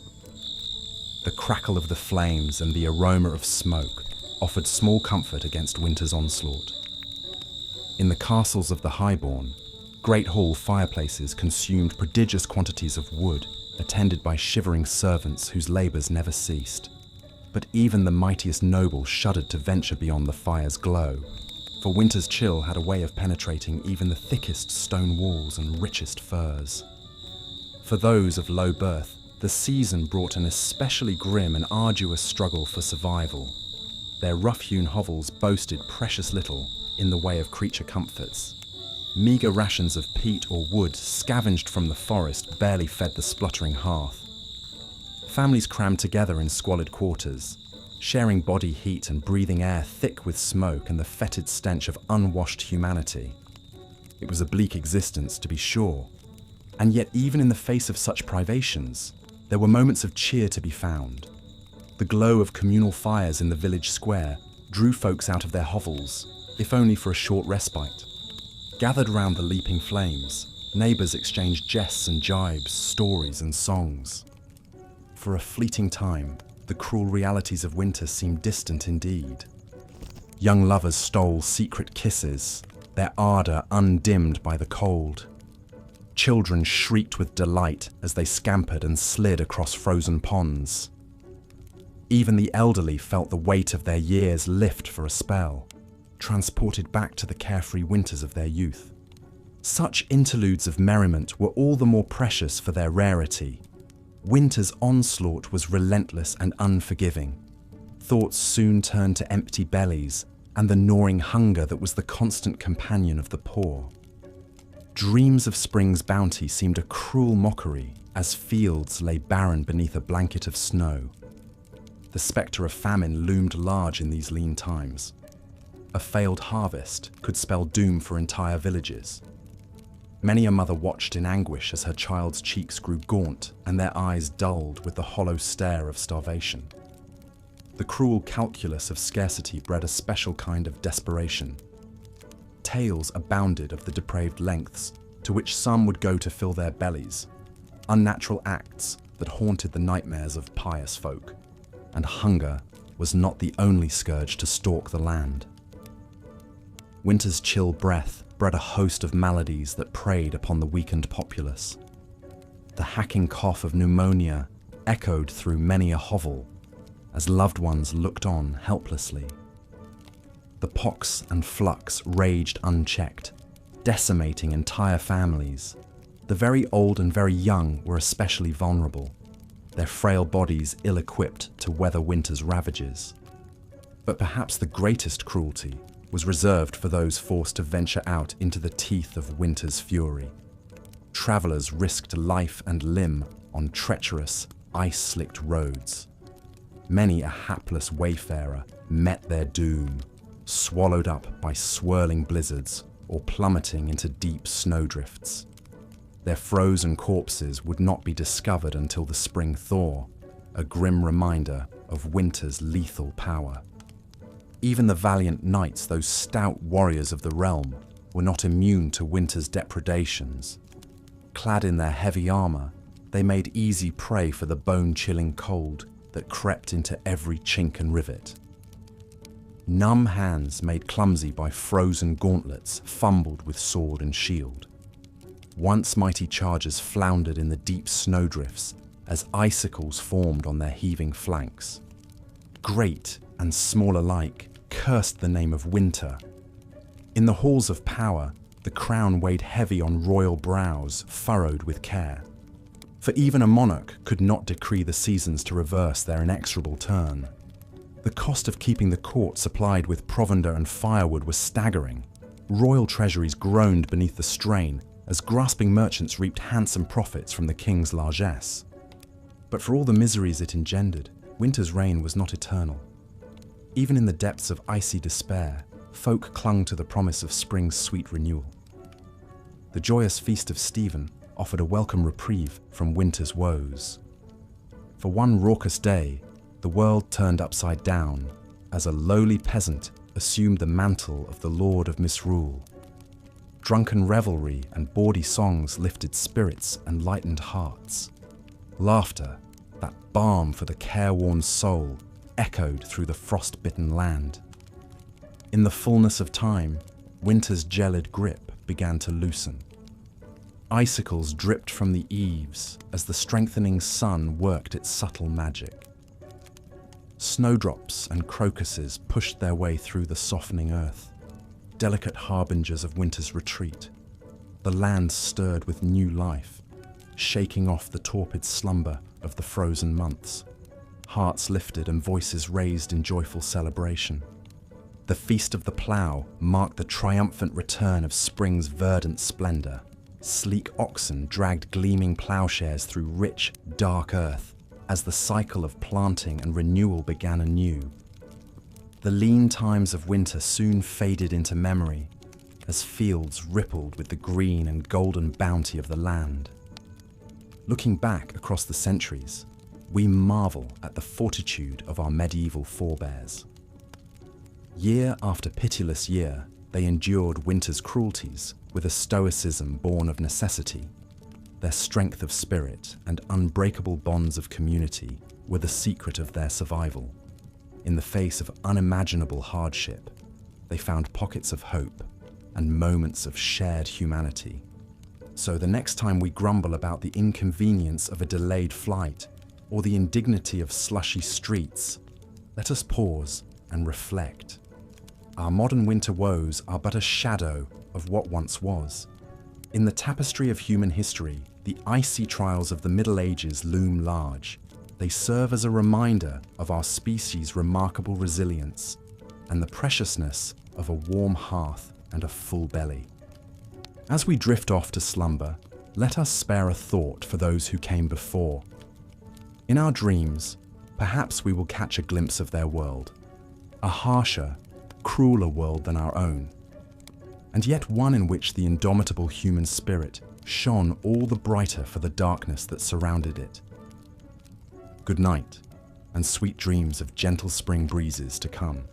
The crackle of the flames and the aroma of smoke offered small comfort against winter's onslaught. In the castles of the highborn, great hall fireplaces consumed prodigious quantities of wood, attended by shivering servants whose labours never ceased. But even the mightiest nobles shuddered to venture beyond the fire's glow, for winter's chill had a way of penetrating even the thickest stone walls and richest furs. For those of low birth, the season brought an especially grim and arduous struggle for survival. Their rough-hewn hovels boasted precious little in the way of creature comforts. Meagre rations of peat or wood scavenged from the forest barely fed the spluttering hearth. Families crammed together in squalid quarters, sharing body heat and breathing air thick with smoke and the fetid stench of unwashed humanity. It was a bleak existence, to be sure, and yet even in the face of such privations, there were moments of cheer to be found. The glow of communal fires in the village square drew folks out of their hovels, if only for a short respite. Gathered round the leaping flames, neighbours exchanged jests and jibes, stories and songs. For a fleeting time, the cruel realities of winter seemed distant indeed. Young lovers stole secret kisses, their ardour undimmed by the cold. Children shrieked with delight as they scampered and slid across frozen ponds. Even the elderly felt the weight of their years lift for a spell, transported back to the carefree winters of their youth. Such interludes of merriment were all the more precious for their rarity. Winter's onslaught was relentless and unforgiving. Thoughts soon turned to empty bellies and the gnawing hunger that was the constant companion of the poor. Dreams of spring's bounty seemed a cruel mockery as fields lay barren beneath a blanket of snow. The spectre of famine loomed large in these lean times. A failed harvest could spell doom for entire villages. Many a mother watched in anguish as her child's cheeks grew gaunt and their eyes dulled with the hollow stare of starvation. The cruel calculus of scarcity bred a special kind of desperation. Tales abounded of the depraved lengths to which some would go to fill their bellies, unnatural acts that haunted the nightmares of pious folk, and hunger was not the only scourge to stalk the land. Winter's chill breath bred a host of maladies that preyed upon the weakened populace. The hacking cough of pneumonia echoed through many a hovel as loved ones looked on helplessly. The pox and flux raged unchecked, decimating entire families. The very old and very young were especially vulnerable. their frail bodies ill-equipped to weather winter's ravages. But perhaps the greatest cruelty was reserved for those forced to venture out into the teeth of winter's fury. Travelers risked life and limb on treacherous, ice-slicked roads. Many a hapless wayfarer met their doom, swallowed up by swirling blizzards or plummeting into deep snowdrifts. Their frozen corpses would not be discovered until the spring thaw, a grim reminder of winter's lethal power. Even the valiant knights, those stout warriors of the realm, were not immune to winter's depredations. Clad in their heavy armor, they made easy prey for the bone-chilling cold that crept into every chink and rivet. Numb hands made clumsy by frozen gauntlets fumbled with sword and shield. Once mighty chargers floundered in the deep snowdrifts as icicles formed on their heaving flanks. Great and small alike cursed the name of winter. In the halls of power, the crown weighed heavy on royal brows furrowed with care. For even a monarch could not decree the seasons to reverse their inexorable turn. The cost of keeping the court supplied with provender and firewood was staggering. Royal treasuries groaned beneath the strain as grasping merchants reaped handsome profits from the king's largesse. But for all the miseries it engendered, winter's reign was not eternal. Even in the depths of icy despair, folk clung to the promise of spring's sweet renewal. The joyous feast of Stephen offered a welcome reprieve from winter's woes. For one raucous day, the world turned upside down as a lowly peasant assumed the mantle of the Lord of Misrule. Drunken revelry and bawdy songs lifted spirits and lightened hearts. Laughter, that balm for the careworn soul, echoed through the frost-bitten land. In the fullness of time, winter's gelid grip began to loosen. Icicles dripped from the eaves as the strengthening sun worked its subtle magic. Snowdrops and crocuses pushed their way through the softening earth, delicate harbingers of winter's retreat. The land stirred with new life, shaking off the torpid slumber of the frozen months. Hearts lifted and voices raised in joyful celebration. The Feast of the Plough marked the triumphant return of spring's verdant splendor. Sleek oxen dragged gleaming plowshares through rich, dark earth as the cycle of planting and renewal began anew. The lean times of winter soon faded into memory as fields rippled with the green and golden bounty of the land. Looking back across the centuries, we marvel at the fortitude of our medieval forebears. Year after pitiless year, they endured winter's cruelties with a stoicism born of necessity. Their strength of spirit and unbreakable bonds of community were the secret of their survival. In the face of unimaginable hardship, they found pockets of hope and moments of shared humanity. So the next time we grumble about the inconvenience of a delayed flight or the indignity of slushy streets, let us pause and reflect. Our modern winter woes are but a shadow of what once was. In the tapestry of human history, the icy trials of the Middle Ages loom large. They serve as a reminder of our species' remarkable resilience and the preciousness of a warm hearth and a full belly. As we drift off to slumber, let us spare a thought for those who came before. In our dreams, perhaps we will catch a glimpse of their world, a harsher, crueler world than our own, and yet one in which the indomitable human spirit shone all the brighter for the darkness that surrounded it. Good night, and sweet dreams of gentle spring breezes to come.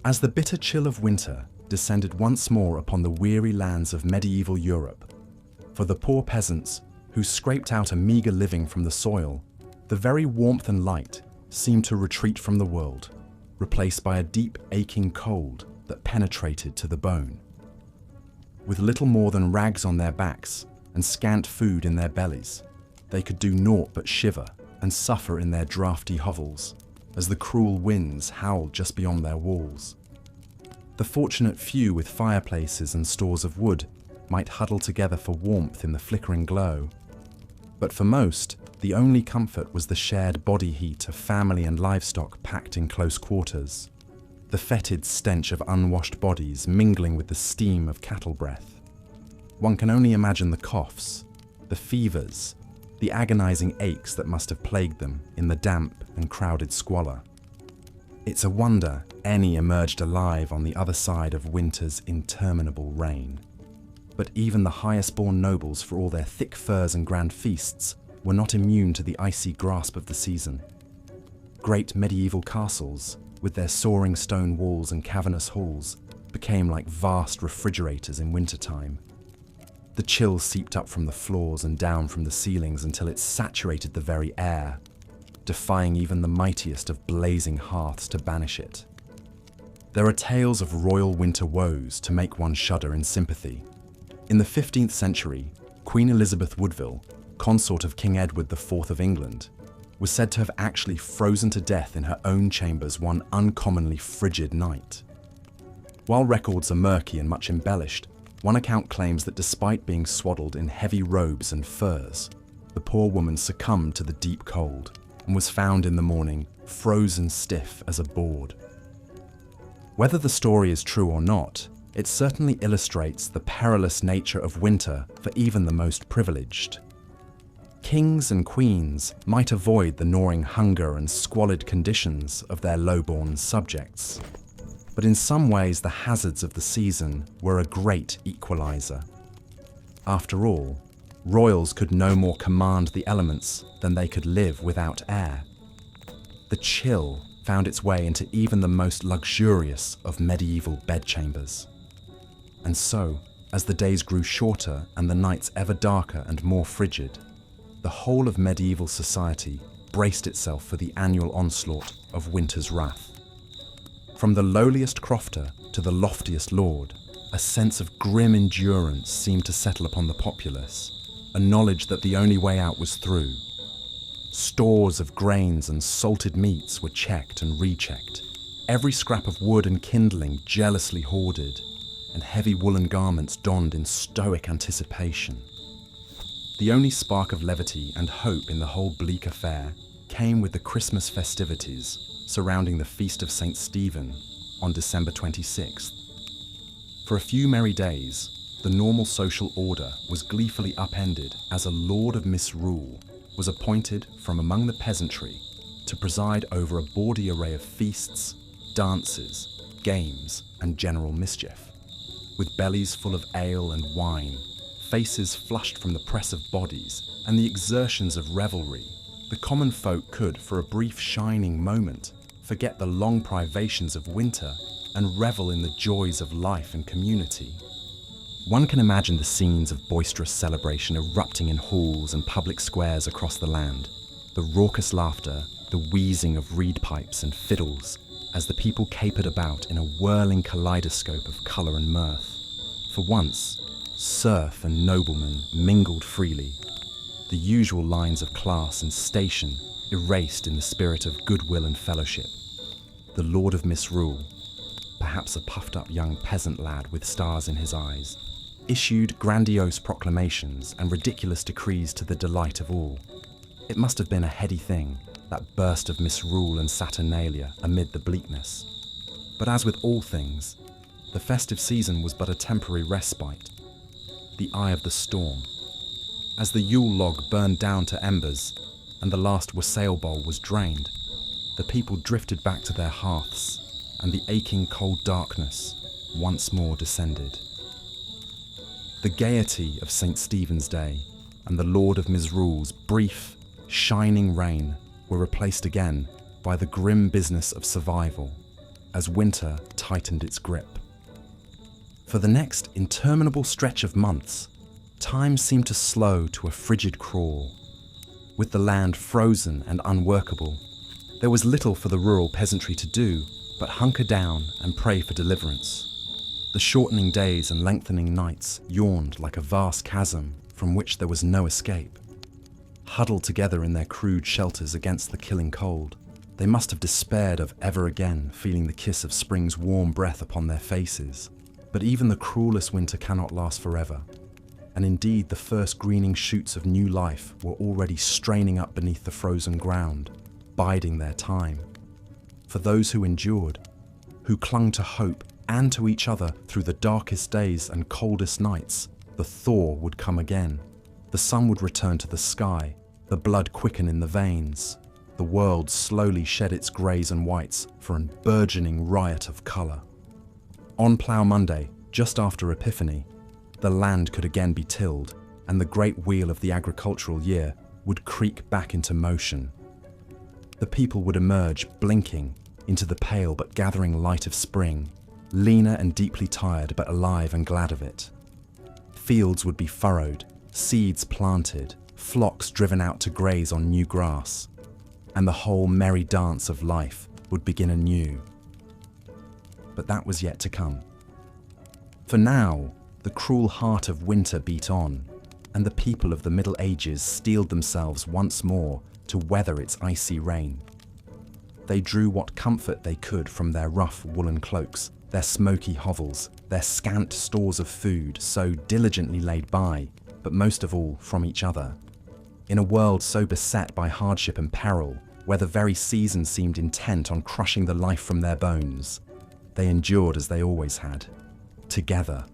As the bitter chill of winter descended once more upon the weary lands of medieval Europe, for the poor peasants who scraped out a meager living from the soil, the very warmth and light seemed to retreat from the world, replaced by a deep aching cold that penetrated to the bone. With little more than rags on their backs and scant food in their bellies, they could do naught but shiver and suffer in their draughty hovels as the cruel winds howled just beyond their walls. The fortunate few with fireplaces and stores of wood might huddle together for warmth in the flickering glow, but for most, The only comfort was the shared body heat of family and livestock packed in close quarters, the fetid stench of unwashed bodies mingling with the steam of cattle breath. One can only imagine the coughs, the fevers, the agonizing aches that must have plagued them in the damp and crowded squalor. It's a wonder any emerged alive on the other side of winter's interminable reign. But even the highest-born nobles, for all their thick furs and grand feasts, were not immune to the icy grasp of the season. Great medieval castles, with their soaring stone walls and cavernous halls, became like vast refrigerators in wintertime. The chill seeped up from the floors and down from the ceilings until it saturated the very air, defying even the mightiest of blazing hearths to banish it. There are tales of royal winter woes to make one shudder in sympathy. In the 15th century, Queen Elizabeth Woodville, consort of King Edward IV of England, was said to have actually frozen to death in her own chambers one uncommonly frigid night. While records are murky and much embellished, one account claims that despite being swaddled in heavy robes and furs, the poor woman succumbed to the deep cold and was found in the morning frozen stiff as a board. Whether the story is true or not, it certainly illustrates the perilous nature of winter for even the most privileged. Kings and queens might avoid the gnawing hunger and squalid conditions of their low-born subjects, but in some ways the hazards of the season were a great equalizer. After all, royals could no more command the elements than they could live without air. The chill found its way into even the most luxurious of medieval bedchambers. And so, as the days grew shorter and the nights ever darker and more frigid, the whole of medieval society braced itself for the annual onslaught of winter's wrath. From the lowliest crofter to the loftiest lord, a sense of grim endurance seemed to settle upon the populace, a knowledge that the only way out was through. Stores of grains and salted meats were checked and rechecked, every scrap of wood and kindling jealously hoarded, and heavy woolen garments donned in stoic anticipation. The only spark of levity and hope in the whole bleak affair came with the Christmas festivities surrounding the Feast of St. Stephen on December 26th. For a few merry days, the normal social order was gleefully upended as a lord of misrule was appointed from among the peasantry to preside over a bawdy array of feasts, dances, games, and general mischief. With bellies full of ale and wine, faces flushed from the press of bodies, and the exertions of revelry, the common folk could, for a brief shining moment, forget the long privations of winter and revel in the joys of life and community. One can imagine the scenes of boisterous celebration erupting in halls and public squares across the land, the raucous laughter, the wheezing of reed pipes and fiddles, as the people capered about in a whirling kaleidoscope of colour and mirth. For once, serf and nobleman mingled freely, the usual lines of class and station erased in the spirit of goodwill and fellowship. The lord of misrule, perhaps a puffed-up young peasant lad with stars in his eyes, issued grandiose proclamations and ridiculous decrees to the delight of all. It must have been a heady thing, that burst of misrule and saturnalia amid the bleakness. But as with all things, the festive season was but a temporary respite, the eye of the storm. As the Yule log burned down to embers and the last wassail bowl was drained, the people drifted back to their hearths, and the aching cold darkness once more descended. The gaiety of St. Stephen's Day and the Lord of Misrule's brief, shining reign were replaced again by the grim business of survival as winter tightened its grip. For the next interminable stretch of months, time seemed to slow to a frigid crawl. With the land frozen and unworkable, there was little for the rural peasantry to do but hunker down and pray for deliverance. The shortening days and lengthening nights yawned like a vast chasm from which there was no escape. Huddled together in their crude shelters against the killing cold, they must have despaired of ever again feeling the kiss of spring's warm breath upon their faces. But even the cruelest winter cannot last forever. and indeed the first greening shoots of new life were already straining up beneath the frozen ground, biding their time. For those who endured, who clung to hope and to each other through the darkest days and coldest nights, the thaw would come again. The sun would return to the sky, the blood quicken in the veins. The world slowly shed its greys and whites for a burgeoning riot of colour. On Plough Monday, just after Epiphany, the land could again be tilled, and the great wheel of the agricultural year would creak back into motion. The people would emerge, blinking, into the pale but gathering light of spring, leaner and deeply tired but alive and glad of it. Fields would be furrowed, seeds planted, flocks driven out to graze on new grass, and the whole merry dance of life would begin anew. But that was yet to come. For now, the cruel heart of winter beat on, and the people of the Middle Ages steeled themselves once more to weather its icy reign. They drew what comfort they could from their rough woolen cloaks, their smoky hovels, their scant stores of food so diligently laid by, but most of all from each other. In a world so beset by hardship and peril, where the very seasons seemed intent on crushing the life from their bones, they endured as they always had, together.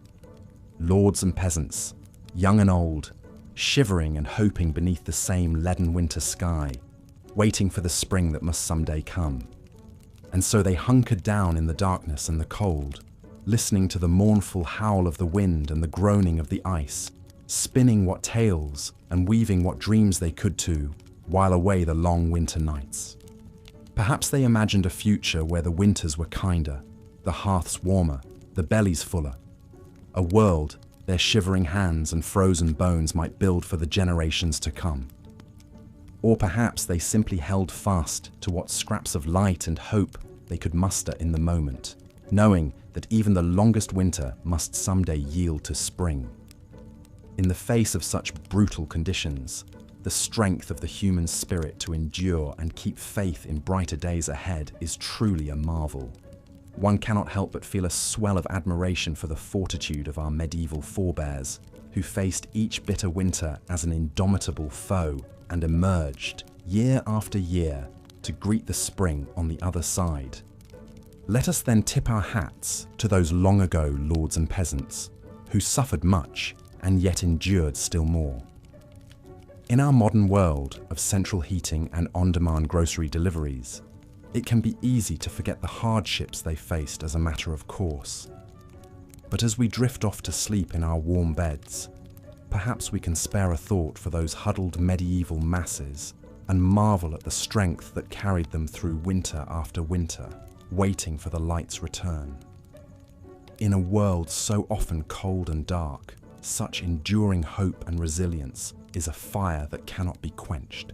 Lords and peasants, young and old, shivering and hoping beneath the same leaden winter sky, waiting for the spring that must someday come. And so they hunkered down in the darkness and the cold, listening to the mournful howl of the wind and the groaning of the ice, spinning what tales and weaving what dreams they could to while away the long winter nights. Perhaps they imagined a future where the winters were kinder, the hearths warmer, the bellies fuller. A world their shivering hands and frozen bones might build for the generations to come. Or perhaps they simply held fast to what scraps of light and hope they could muster in the moment, knowing that even the longest winter must someday yield to spring. In the face of such brutal conditions, the strength of the human spirit to endure and keep faith in brighter days ahead is truly a marvel. One cannot help but feel a swell of admiration for the fortitude of our medieval forebears, who faced each bitter winter as an indomitable foe and emerged, year after year, to greet the spring on the other side. Let us then tip our hats to those long ago lords and peasants, who suffered much and yet endured still more. In our modern world of central heating and on-demand grocery deliveries, it can be easy to forget the hardships they faced as a matter of course. But as we drift off to sleep in our warm beds, perhaps we can spare a thought for those huddled medieval masses and marvel at the strength that carried them through winter after winter, waiting for the light's return. In a world so often cold and dark, such enduring hope and resilience is a fire that cannot be quenched,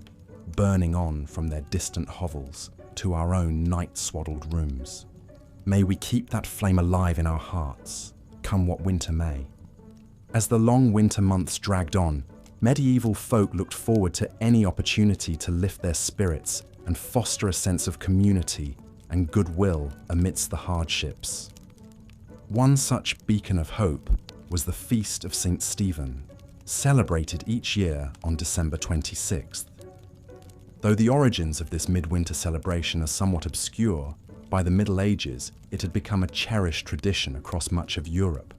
burning on from their distant hovels to our own night-swaddled rooms. May we keep that flame alive in our hearts, come what winter may. As the long winter months dragged on, medieval folk looked forward to any opportunity to lift their spirits and foster a sense of community and goodwill amidst the hardships. One such beacon of hope was the Feast of St. Stephen, celebrated each year on December 26th. Though the origins of this midwinter celebration are somewhat obscure, by the Middle Ages it had become a cherished tradition across much of Europe.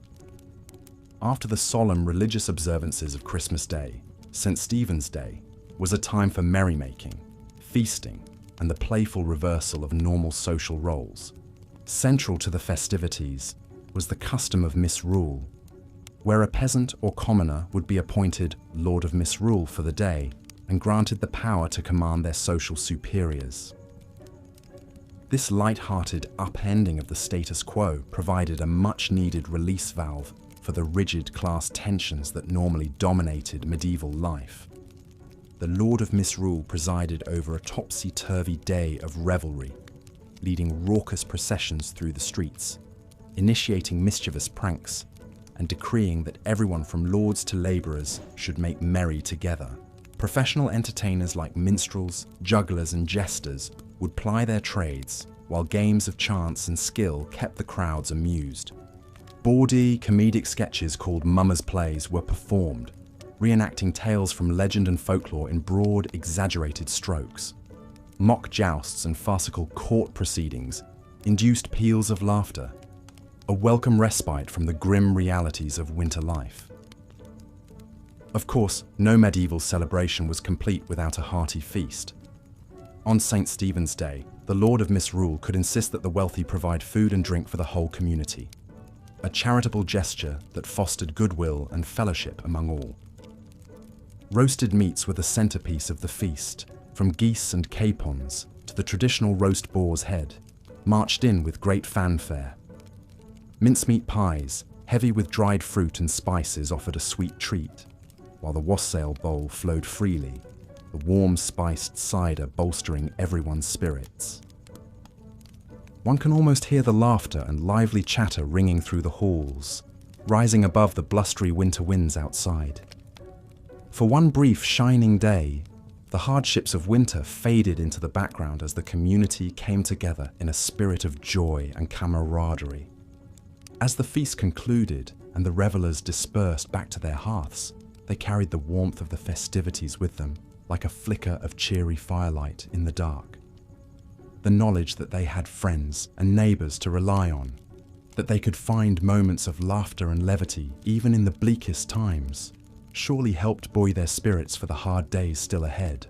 After the solemn religious observances of Christmas Day, St. Stephen's Day was a time for merrymaking, feasting, and the playful reversal of normal social roles. Central to the festivities was the custom of misrule, where a peasant or commoner would be appointed Lord of Misrule for the day and granted the power to command their social superiors. This light-hearted upending of the status quo provided a much-needed release valve for the rigid class tensions that normally dominated medieval life. The Lord of Misrule presided over a topsy-turvy day of revelry, leading raucous processions through the streets, initiating mischievous pranks, and decreeing that everyone from lords to labourers should make merry together. Professional entertainers like minstrels, jugglers and jesters would ply their trades, while games of chance and skill kept the crowds amused. Bawdy, comedic sketches called mummers' plays were performed, reenacting tales from legend and folklore in broad, exaggerated strokes. Mock jousts and farcical court proceedings induced peals of laughter, a welcome respite from the grim realities of winter life. Of course, no medieval celebration was complete without a hearty feast. On St. Stephen's Day, the Lord of Misrule could insist that the wealthy provide food and drink for the whole community, a charitable gesture that fostered goodwill and fellowship among all. Roasted meats were the centerpiece of the feast, from geese and capons to the traditional roast boar's head, marched in with great fanfare. Mincemeat pies, heavy with dried fruit and spices, offered a sweet treat, while the wassail bowl flowed freely, the warm spiced cider bolstering everyone's spirits. One can almost hear the laughter and lively chatter ringing through the halls, rising above the blustery winter winds outside. For one brief shining day, the hardships of winter faded into the background as the community came together in a spirit of joy and camaraderie. As the feast concluded and the revelers dispersed back to their hearths, they carried the warmth of the festivities with them, like a flicker of cheery firelight in the dark. The knowledge that they had friends and neighbours to rely on, that they could find moments of laughter and levity even in the bleakest times, surely helped buoy their spirits for the hard days still ahead.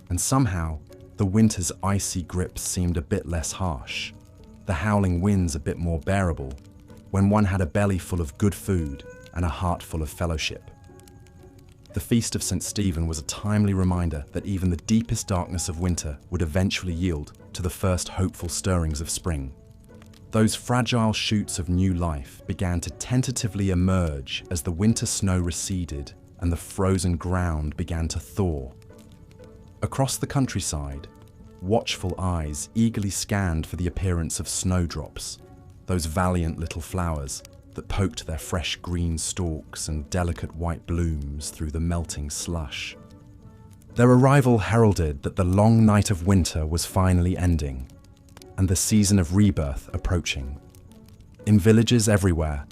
And somehow, the winter's icy grips seemed a bit less harsh, the howling winds a bit more bearable, when one had a belly full of good food and a heart full of fellowship. The Feast of St. Stephen was a timely reminder that even the deepest darkness of winter would eventually yield to the first hopeful stirrings of spring. Those fragile shoots of new life began to tentatively emerge as the winter snow receded and the frozen ground began to thaw. Across the countryside, watchful eyes eagerly scanned for the appearance of snowdrops, those valiant little flowers that poked their fresh green stalks and delicate white blooms through the melting slush. Their arrival heralded that the long night of winter was finally ending, and the season of rebirth approaching. In villages everywhere,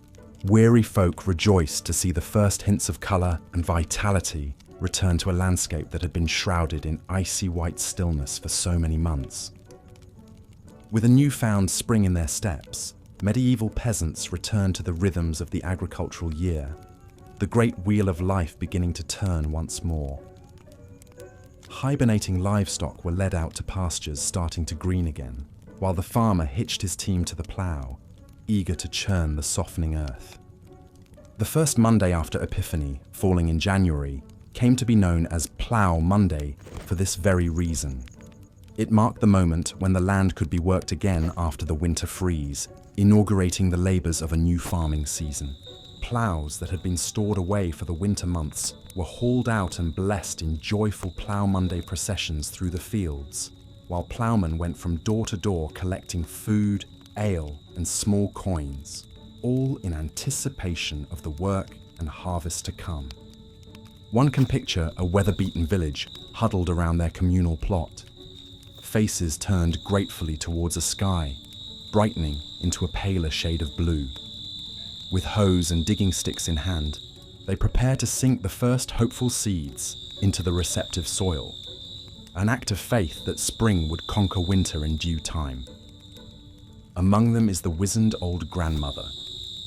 weary folk rejoiced to see the first hints of colour and vitality return to a landscape that had been shrouded in icy white stillness for so many months. With a newfound spring in their steps, medieval peasants returned to the rhythms of the agricultural year, the great wheel of life beginning to turn once more. Hibernating livestock were led out to pastures starting to green again, while the farmer hitched his team to the plough, eager to churn the softening earth. The first Monday after Epiphany, falling in January, came to be known as Plough Monday for this very reason. It marked the moment when the land could be worked again after the winter freeze, inaugurating the labours of a new farming season. Ploughs that had been stored away for the winter months were hauled out and blessed in joyful Plough Monday processions through the fields, while ploughmen went from door to door collecting food, ale, and small coins, all in anticipation of the work and harvest to come. One can picture a weather-beaten village huddled around their communal plot, faces turned gratefully towards a sky, brightening into a paler shade of blue. With hoes and digging sticks in hand, they prepare to sink the first hopeful seeds into the receptive soil, an act of faith that spring would conquer winter in due time. Among them is the wizened old grandmother,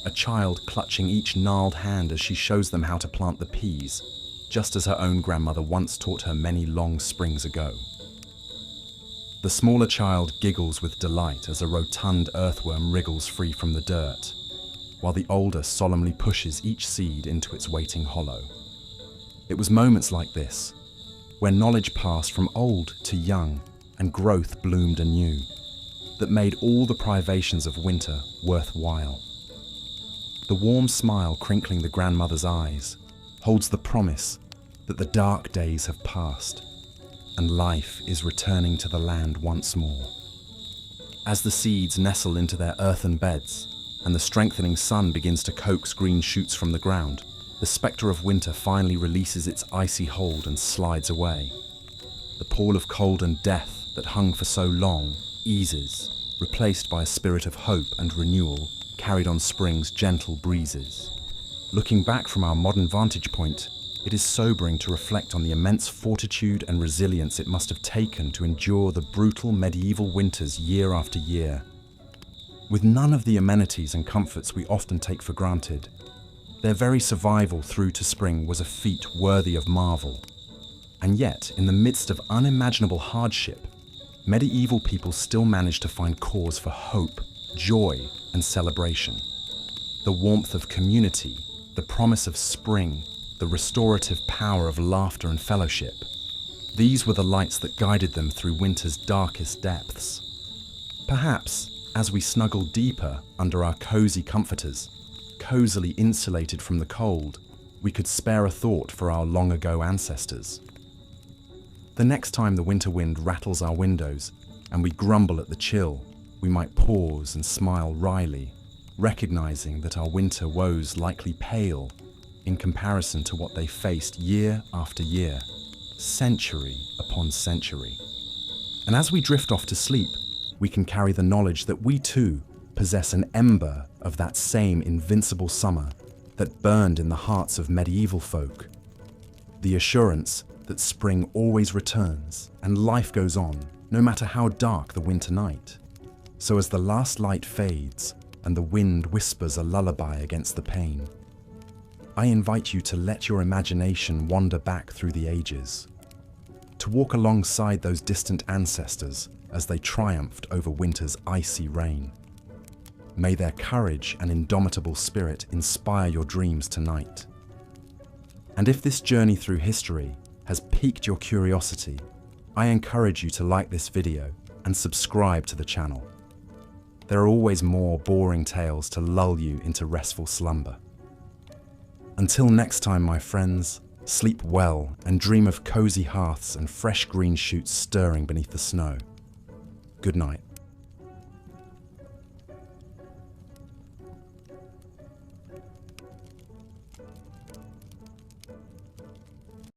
a child clutching each gnarled hand as she shows them how to plant the peas, just as her own grandmother once taught her many long springs ago. The smaller child giggles with delight as a rotund earthworm wriggles free from the dirt, while the older solemnly pushes each seed into its waiting hollow. It was moments like this, where knowledge passed from old to young and growth bloomed anew, that made all the privations of winter worthwhile. The warm smile crinkling the grandmother's eyes holds the promise that the dark days have passed and life is returning to the land once more. As the seeds nestle into their earthen beds and the strengthening sun begins to coax green shoots from the ground, the spectre of winter finally releases its icy hold and slides away. The pall of cold and death that hung for so long eases, replaced by a spirit of hope and renewal carried on spring's gentle breezes. Looking back from our modern vantage point, it is sobering to reflect on the immense fortitude and resilience it must have taken to endure the brutal medieval winters year after year. With none of the amenities and comforts we often take for granted, their very survival through to spring was a feat worthy of marvel. And yet, in the midst of unimaginable hardship, medieval people still managed to find cause for hope, joy, and celebration. The warmth of community, the promise of spring, the restorative power of laughter and fellowship. These were the lights that guided them through winter's darkest depths. Perhaps, as we snuggle deeper under our cozy comforters, cozily insulated from the cold, we could spare a thought for our long-ago ancestors. The next time the winter wind rattles our windows and we grumble at the chill, we might pause and smile wryly, recognizing that our winter woes likely pale in comparison to what they faced year after year, century upon century. And as we drift off to sleep, we can carry the knowledge that we too possess an ember of that same invincible summer that burned in the hearts of medieval folk. The assurance that spring always returns and life goes on, no matter how dark the winter night. So as the last light fades and the wind whispers a lullaby against the pane, I invite you to let your imagination wander back through the ages, to walk alongside those distant ancestors as they triumphed over winter's icy reign. May their courage and indomitable spirit inspire your dreams tonight. And if this journey through history has piqued your curiosity, I encourage you to like this video and subscribe to the channel. There are always more boring tales to lull you into restful slumber. Until next time, my friends, sleep well and dream of cozy hearths and fresh green shoots stirring beneath the snow. Good night.